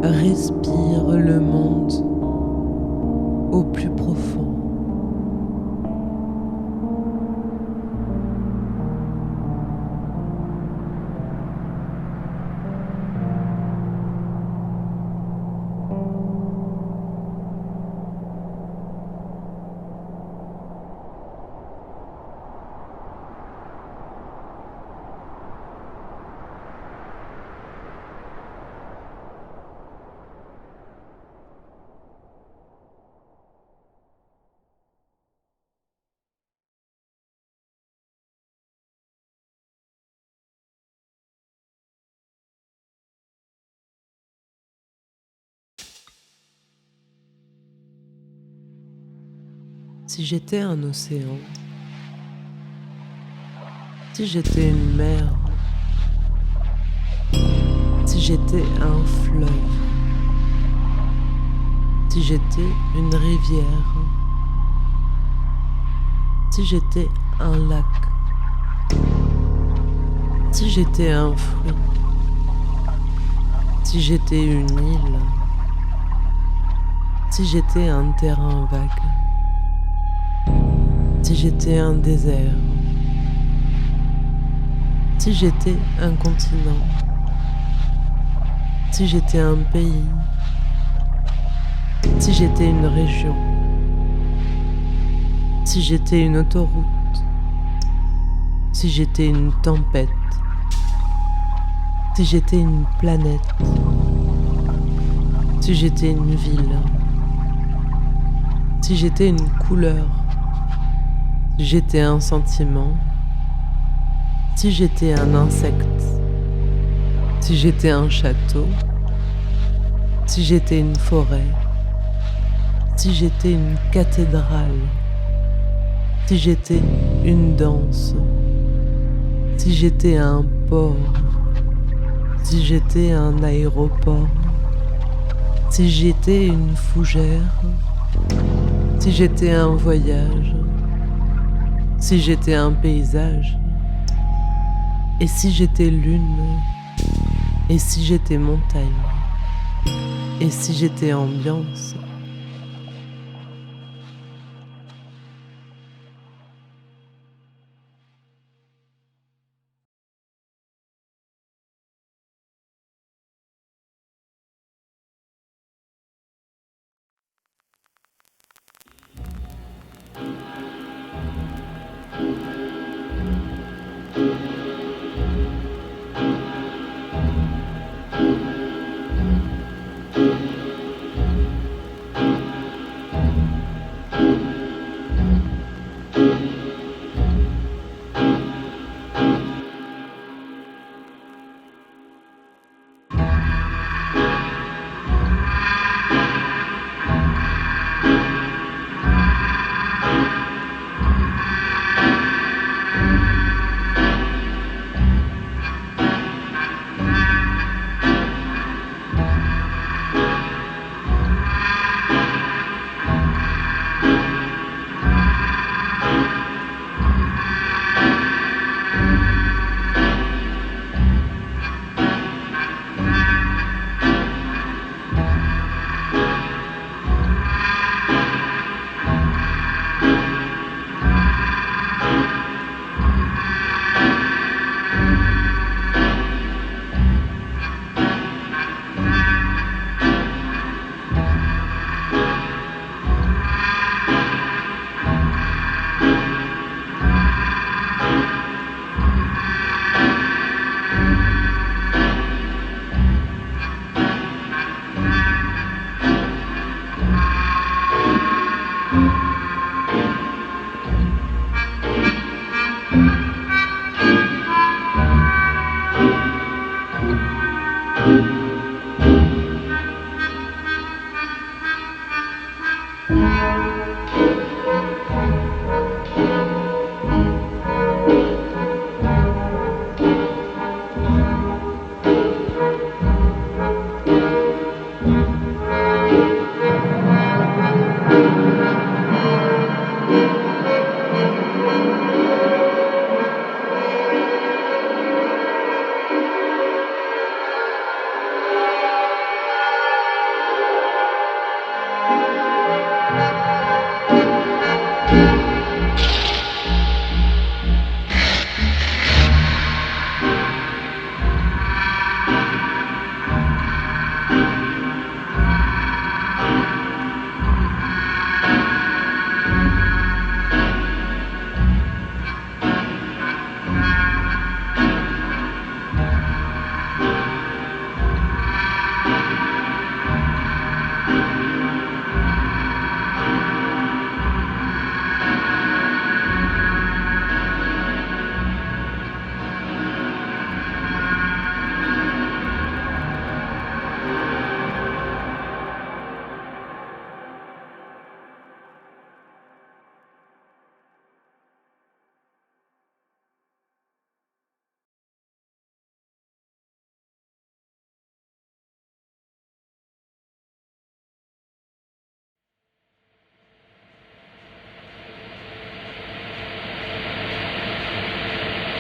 respire le monde au plus profond. Si j'étais un océan, si j'étais une mer, si j'étais un fleuve, si j'étais une rivière, si j'étais un lac, si j'étais un fruit, si j'étais une île, si j'étais un terrain vague, si j'étais un désert, si j'étais un continent, si j'étais un pays, si j'étais une région, si j'étais une autoroute, si j'étais une tempête, si j'étais une planète, si j'étais une ville, si j'étais une couleur, si j'étais un sentiment, si j'étais un insecte, si j'étais un château, si j'étais une forêt, si j'étais une cathédrale, si j'étais une danse, si j'étais un port, si j'étais un aéroport, si j'étais une fougère, si j'étais un voyage, si j'étais un paysage, et si j'étais lune, Et si j'étais montagne? Et si j'étais ambiance?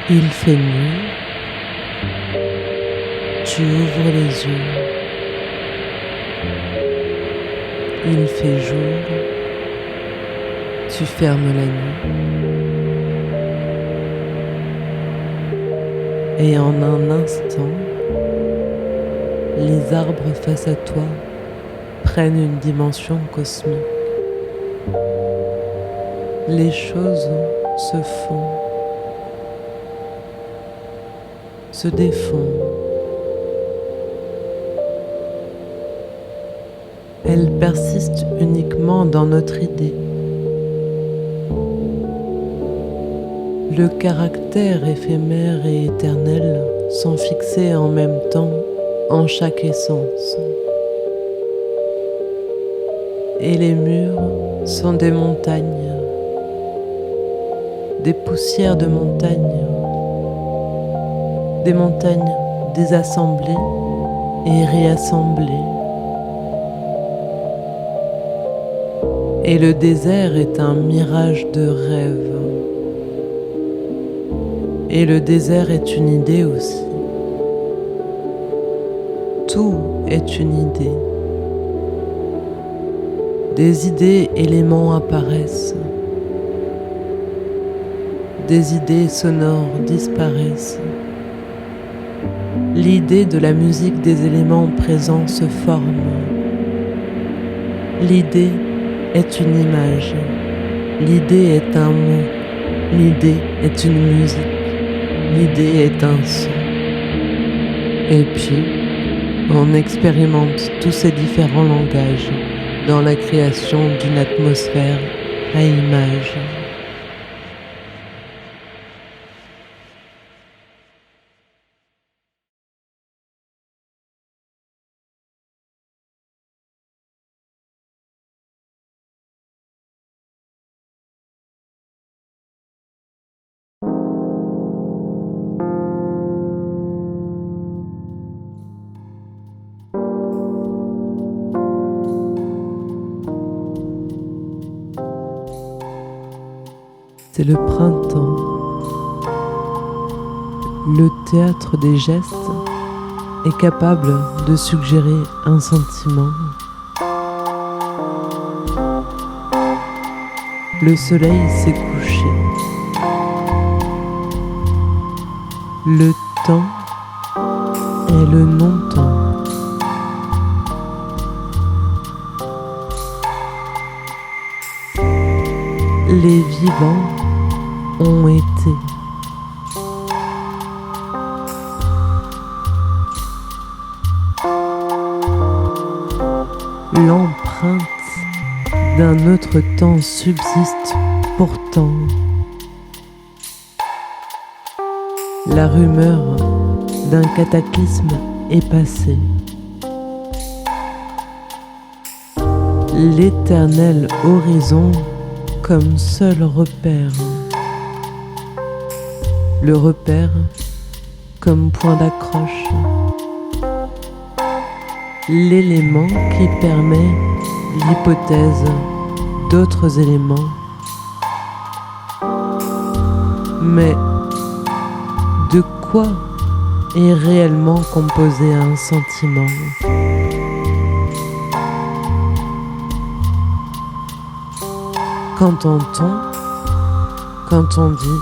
Il fait nuit, tu ouvres les yeux. Il fait jour, tu fermes la nuit. Et en un instant, les arbres face à toi prennent une dimension cosmique. Les choses se font, se défont. Elles persistent uniquement dans notre idée. Le caractère éphémère et éternel sont fixés en même temps en chaque essence. Et les murs sont des montagnes, des poussières de montagnes, des montagnes désassemblées et réassemblées. Et le désert est un mirage de rêve. Et le désert est une idée aussi. Tout est une idée. Des idées éléments apparaissent. Des idées sonores disparaissent. L'idée de la musique des éléments présents se forme. L'idée est une image. L'idée est un mot. L'idée est une musique. L'idée est un son. Et puis, on expérimente tous ces différents langages dans la création d'une atmosphère à image. C'est le printemps. Le théâtre des gestes est capable de suggérer un sentiment. Le soleil s'est couché. Le temps est le non-temps. Les vivants ont été. L'empreinte d'un autre temps subsiste pourtant. La rumeur d'un cataclysme est passée. L'éternel horizon comme seul repère. Le repère comme point d'accroche. L'élément qui permet l'hypothèse d'autres éléments. Mais de quoi est réellement composé un sentiment ? Qu'entend-on quand on dit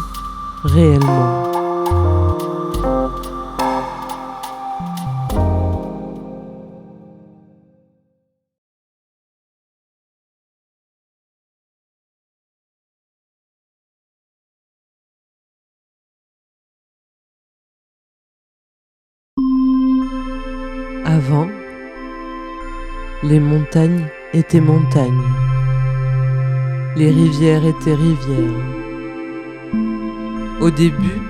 réellement ? Avant, les montagnes étaient montagnes. Les rivières étaient rivières. Au début,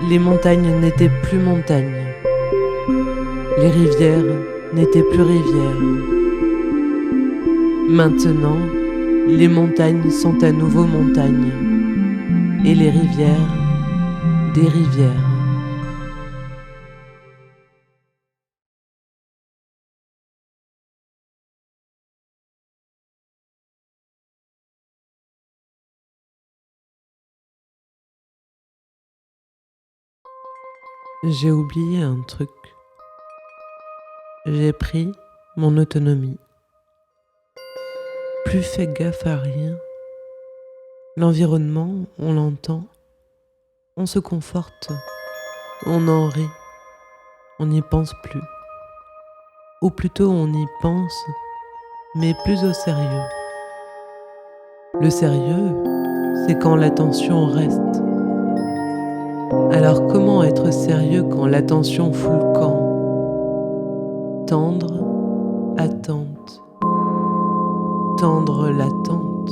les montagnes n'étaient plus montagnes. Les rivières n'étaient plus rivières. Maintenant, les montagnes sont à nouveau montagnes. Et les rivières, des rivières. J'ai oublié un truc. J'ai pris mon autonomie. Plus fait gaffe à rien. L'environnement, on l'entend. On se conforte. On en rit. On n'y pense plus. Ou plutôt on y pense, mais plus au sérieux. Le sérieux, c'est quand l'attention reste. Alors comment être sérieux quand l'attention fout le camp ? Tendre, attente. Tendre l'attente.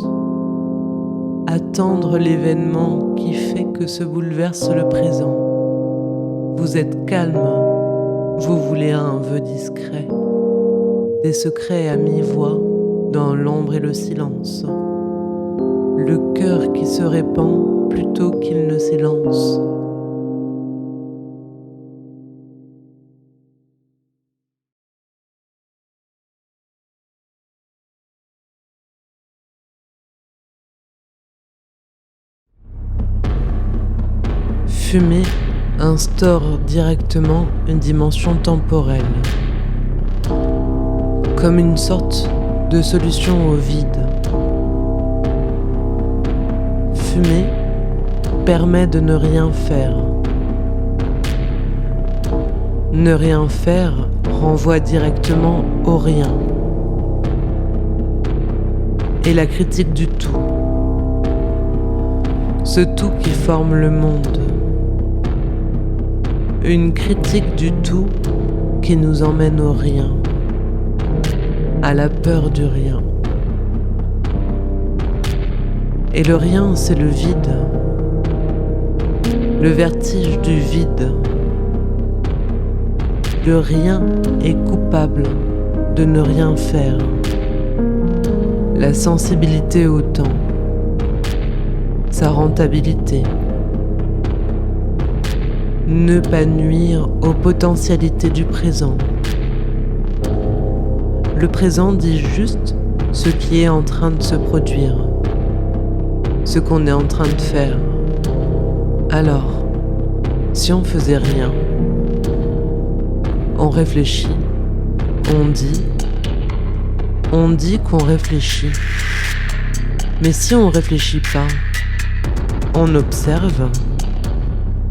Attendre l'événement qui fait que se bouleverse le présent. Vous êtes calme, vous voulez un vœu discret. Des secrets à mi-voix dans l'ombre et le silence. Le cœur qui se répand plutôt qu'il ne s'élance. Fumer instaure directement une dimension temporelle, comme une sorte de solution au vide. Fumer permet de ne rien faire. Ne rien faire renvoie directement au rien. Et la critique du tout. Ce tout qui forme le monde. Une critique du tout qui nous emmène au rien, à la peur du rien. Et le rien, c'est le vide, le vertige du vide. Le rien est coupable de ne rien faire. La sensibilité au temps, sa rentabilité. Ne pas nuire aux potentialités du présent. Le présent dit juste ce qui est en train de se produire, ce qu'on est en train de faire. Alors, si on faisait rien, on réfléchit, on dit qu'on réfléchit. Mais si on réfléchit pas, on observe,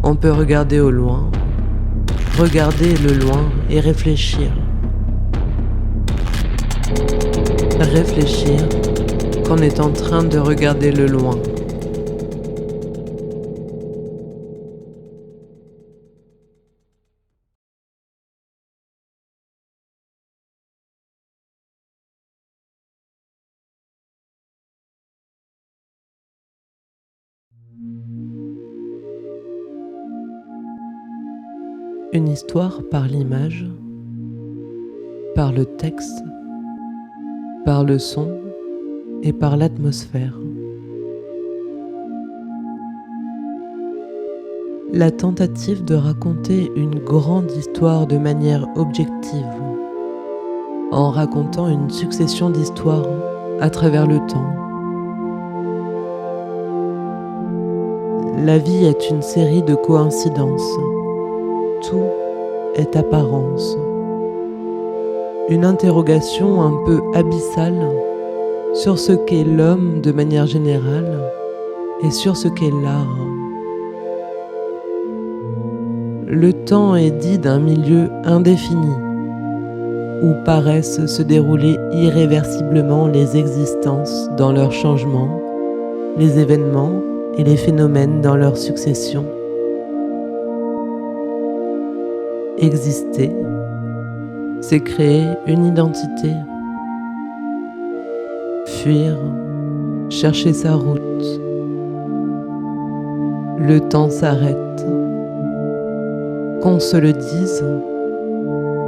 on peut regarder au loin, regarder le loin et réfléchir. Réfléchir qu'on est en train de regarder le loin. Une histoire par l'image, par le texte, par le son et par l'atmosphère. La tentative de raconter une grande histoire de manière objective, en racontant une succession d'histoires à travers le temps. La vie est une série de coïncidences. Tout est apparence. Une interrogation un peu abyssale sur ce qu'est l'homme de manière générale et sur ce qu'est l'art. Le temps est dit d'un milieu indéfini, où paraissent se dérouler irréversiblement les existences dans leur changement, les événements et les phénomènes dans leur succession. Exister, c'est créer une identité. Fuir, chercher sa route. Le temps s'arrête. Qu'on se le dise,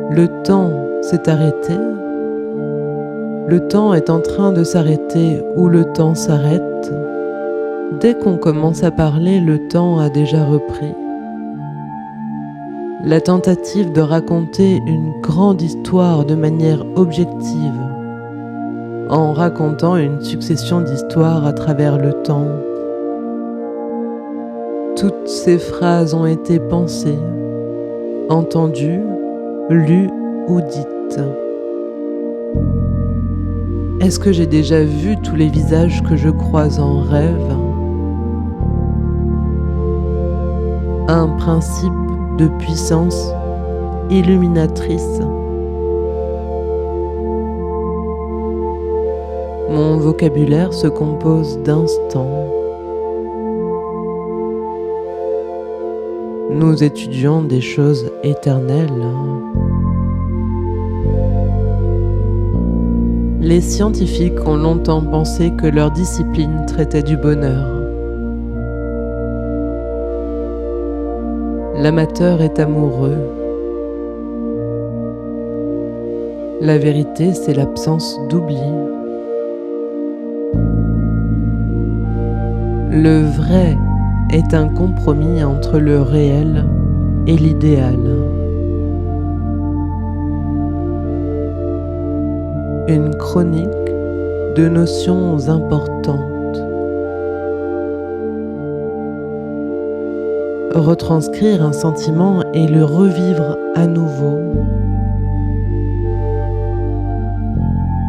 le temps s'est arrêté. Le temps est en train de s'arrêter ou le temps s'arrête. Dès qu'on commence à parler, le temps a déjà repris. La tentative de raconter une grande histoire de manière objective, en racontant une succession d'histoires à travers le temps. Toutes ces phrases ont été pensées, entendues, lues ou dites. Est-ce que j'ai déjà vu tous les visages que je croise en rêve? Un principe de puissance illuminatrice. Mon vocabulaire se compose d'instants. Nous étudions des choses éternelles. Les scientifiques ont longtemps pensé que leur discipline traitait du bonheur. L'amateur est amoureux. La vérité, c'est l'absence d'oubli. Le vrai est un compromis entre le réel et l'idéal. Une chronique de notions importantes. retranscrire un sentiment et le revivre à nouveau.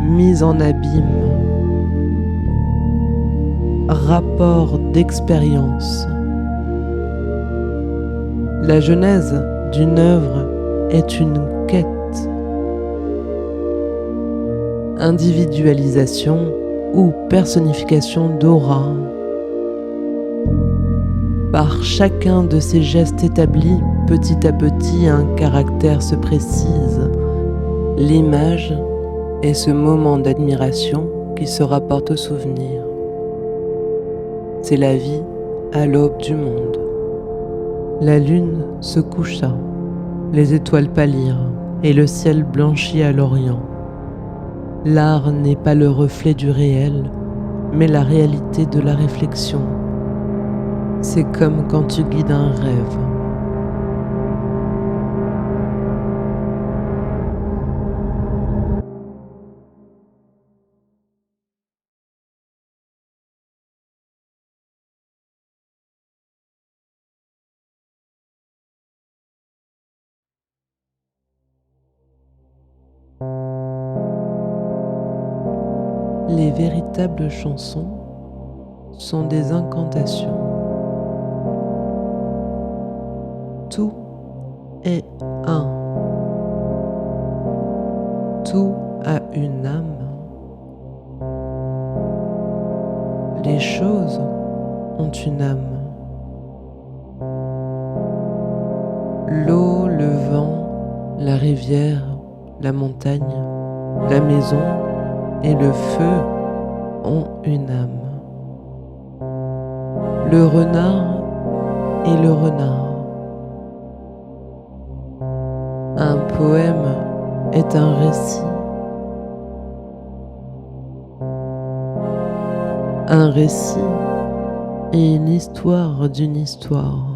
Mise en abîme. Rapport d'expérience. La genèse d'une œuvre est une quête. Individualisation ou personnification d'aura. Par chacun de ces gestes établis, petit à petit, un caractère se précise. L'image est ce moment d'admiration qui se rapporte au souvenir. C'est la vie à l'aube du monde. La lune se coucha, les étoiles pâlirent et le ciel blanchit à l'orient. L'art n'est pas le reflet du réel, mais la réalité de la réflexion. C'est comme quand tu guides un rêve. Les véritables chansons sont des incantations. Tout est un. Tout a une âme. Les choses ont une âme. L'eau, le vent, la rivière, la montagne, la maison et le feu ont une âme. Le renard et le renard. Un poème est un récit. Un récit est l'histoire d'une histoire.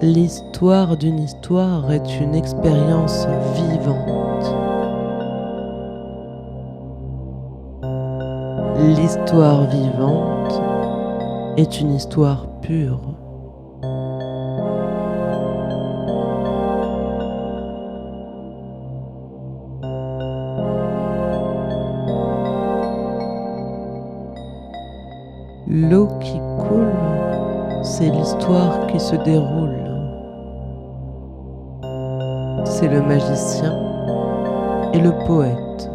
L'histoire d'une histoire est une expérience vivante. L'histoire vivante est une histoire pure. L'eau qui coule, c'est l'histoire qui se déroule. C'est le magicien et le poète.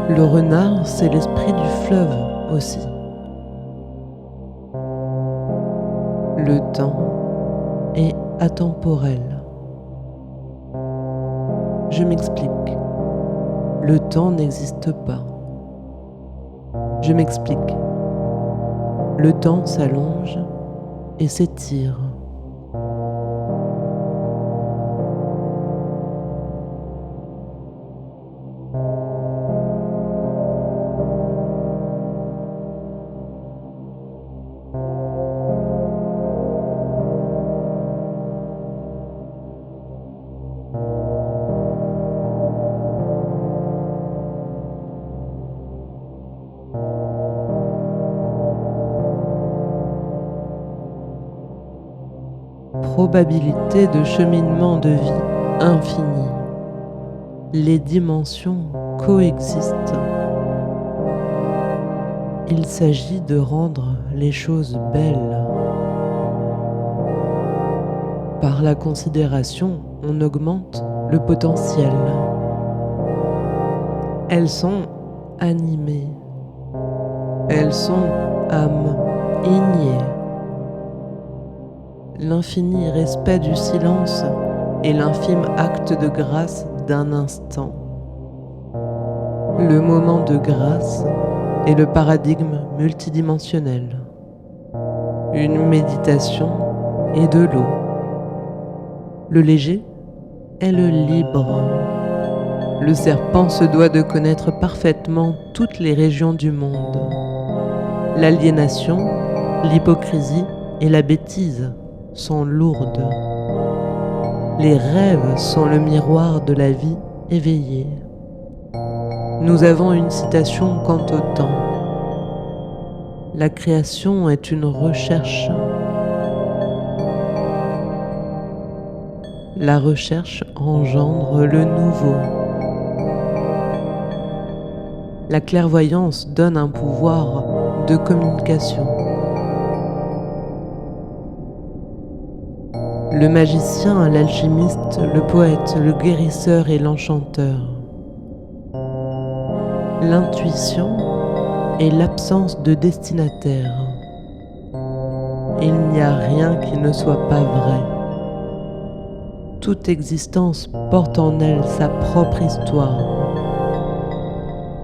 Le renard, c'est l'esprit du fleuve aussi. Le temps est atemporel. Je m'explique. Le temps n'existe pas. Je m'explique. Le temps s'allonge et s'étire. Probabilité de cheminement de vie infinie. Les dimensions coexistent. Il s'agit de rendre les choses belles. Par la considération, on augmente le potentiel. Elles sont animées. Elles sont âmes ignées. L'infini respect du silence et l'infime acte de grâce d'un instant. Le moment de grâce est le paradigme multidimensionnel. Une méditation est de l'eau. Le léger est le libre. Le serpent se doit de connaître parfaitement toutes les régions du monde. L'aliénation, l'hypocrisie et la bêtise sont lourdes. Les rêves sont le miroir de la vie éveillée. Nous avons une citation quant au temps. La création est une recherche. La recherche engendre le nouveau. La clairvoyance donne un pouvoir de communication. Le magicien, l'alchimiste, le poète, le guérisseur et l'enchanteur. L'intuition est l'absence de destinataire. Il n'y a rien qui ne soit pas vrai. Toute existence porte en elle sa propre histoire.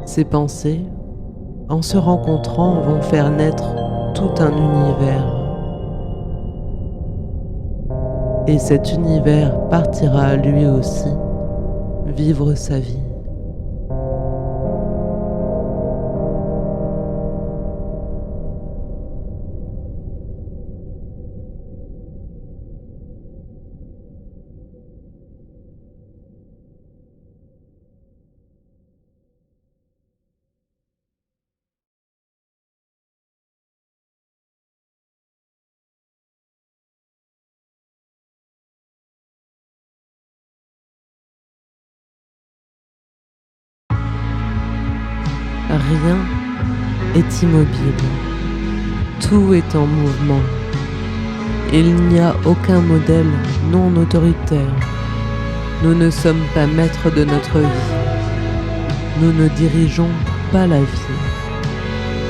Ces pensées, en se rencontrant, vont faire naître tout un univers. Et cet univers partira lui aussi vivre sa vie. Rien est immobile. Tout est en mouvement. Il n'y a aucun modèle non autoritaire. Nous ne sommes pas maîtres de notre vie. Nous ne dirigeons pas la vie.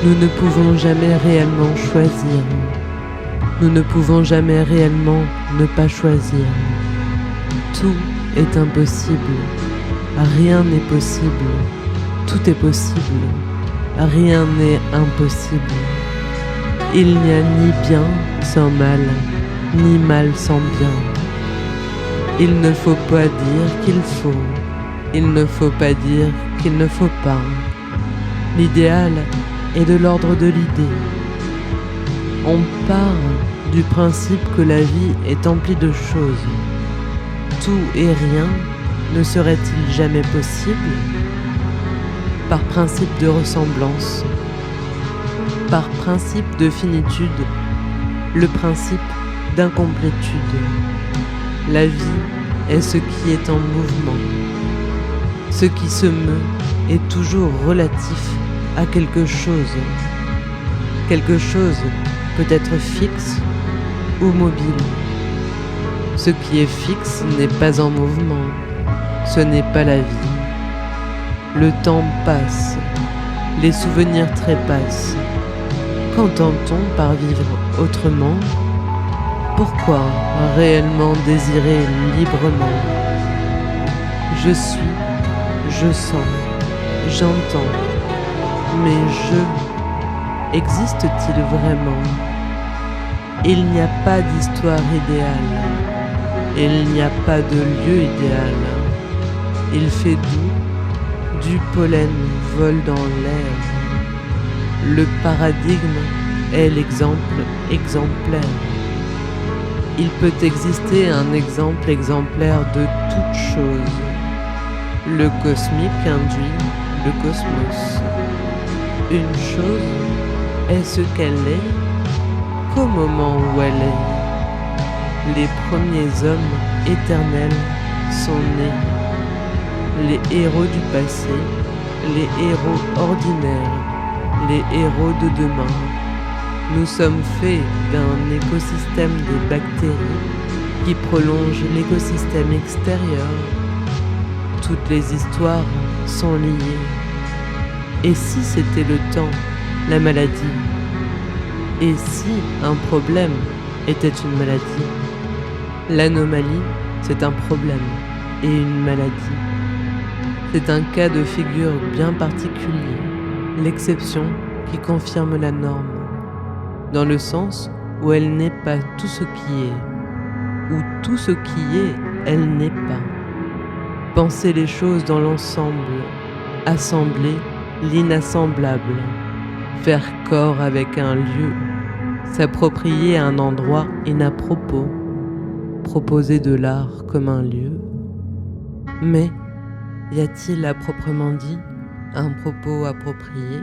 Nous ne pouvons jamais réellement choisir. Nous ne pouvons jamais réellement ne pas choisir. Tout est impossible. Rien n'est possible. Tout est possible. Rien n'est impossible. Il n'y a ni bien sans mal, ni mal sans bien. Il ne faut pas dire qu'il faut. Il ne faut pas dire qu'il ne faut pas. L'idéal est de l'ordre de l'idée. On part du principe que la vie est emplie de choses. Tout et rien ne serait-il jamais possible ? Par principe de ressemblance, par principe de finitude, le principe d'incomplétude. La vie est ce qui est en mouvement. Ce qui se meut est toujours relatif à quelque chose. Quelque chose peut être fixe ou mobile. Ce qui est fixe n'est pas en mouvement. Ce n'est pas la vie. Le temps passe, les souvenirs trépassent. Qu'entend-on par vivre autrement ? Pourquoi réellement désirer librement ? Je suis, je sens, j'entends, mais je existe-t-il vraiment ? Il n'y a pas d'histoire idéale, il n'y a pas de lieu idéal. Il fait doux. Du pollen vole dans l'air. Le paradigme est l'exemple exemplaire. Il peut exister un exemple exemplaire de toute chose. Le cosmique induit le cosmos. Une chose est ce qu'elle est qu'au moment où elle est. Les premiers hommes éternels sont nés. Les héros du passé, les héros ordinaires, les héros de demain. Nous sommes faits d'un écosystème de bactéries qui prolonge l'écosystème extérieur. Toutes les histoires sont liées. Et si c'était le temps, la maladie ? Et si un problème était une maladie ? L'anomalie, c'est un problème et une maladie. C'est un cas de figure bien particulier, l'exception qui confirme la norme, dans le sens où elle n'est pas tout ce qui est, ou tout ce qui est, elle n'est pas. Penser les choses dans l'ensemble, assembler l'inassemblable, faire corps avec un lieu, s'approprier un endroit inapropos, proposer de l'art comme un lieu. Mais y a-t-il à proprement dit un propos approprié ?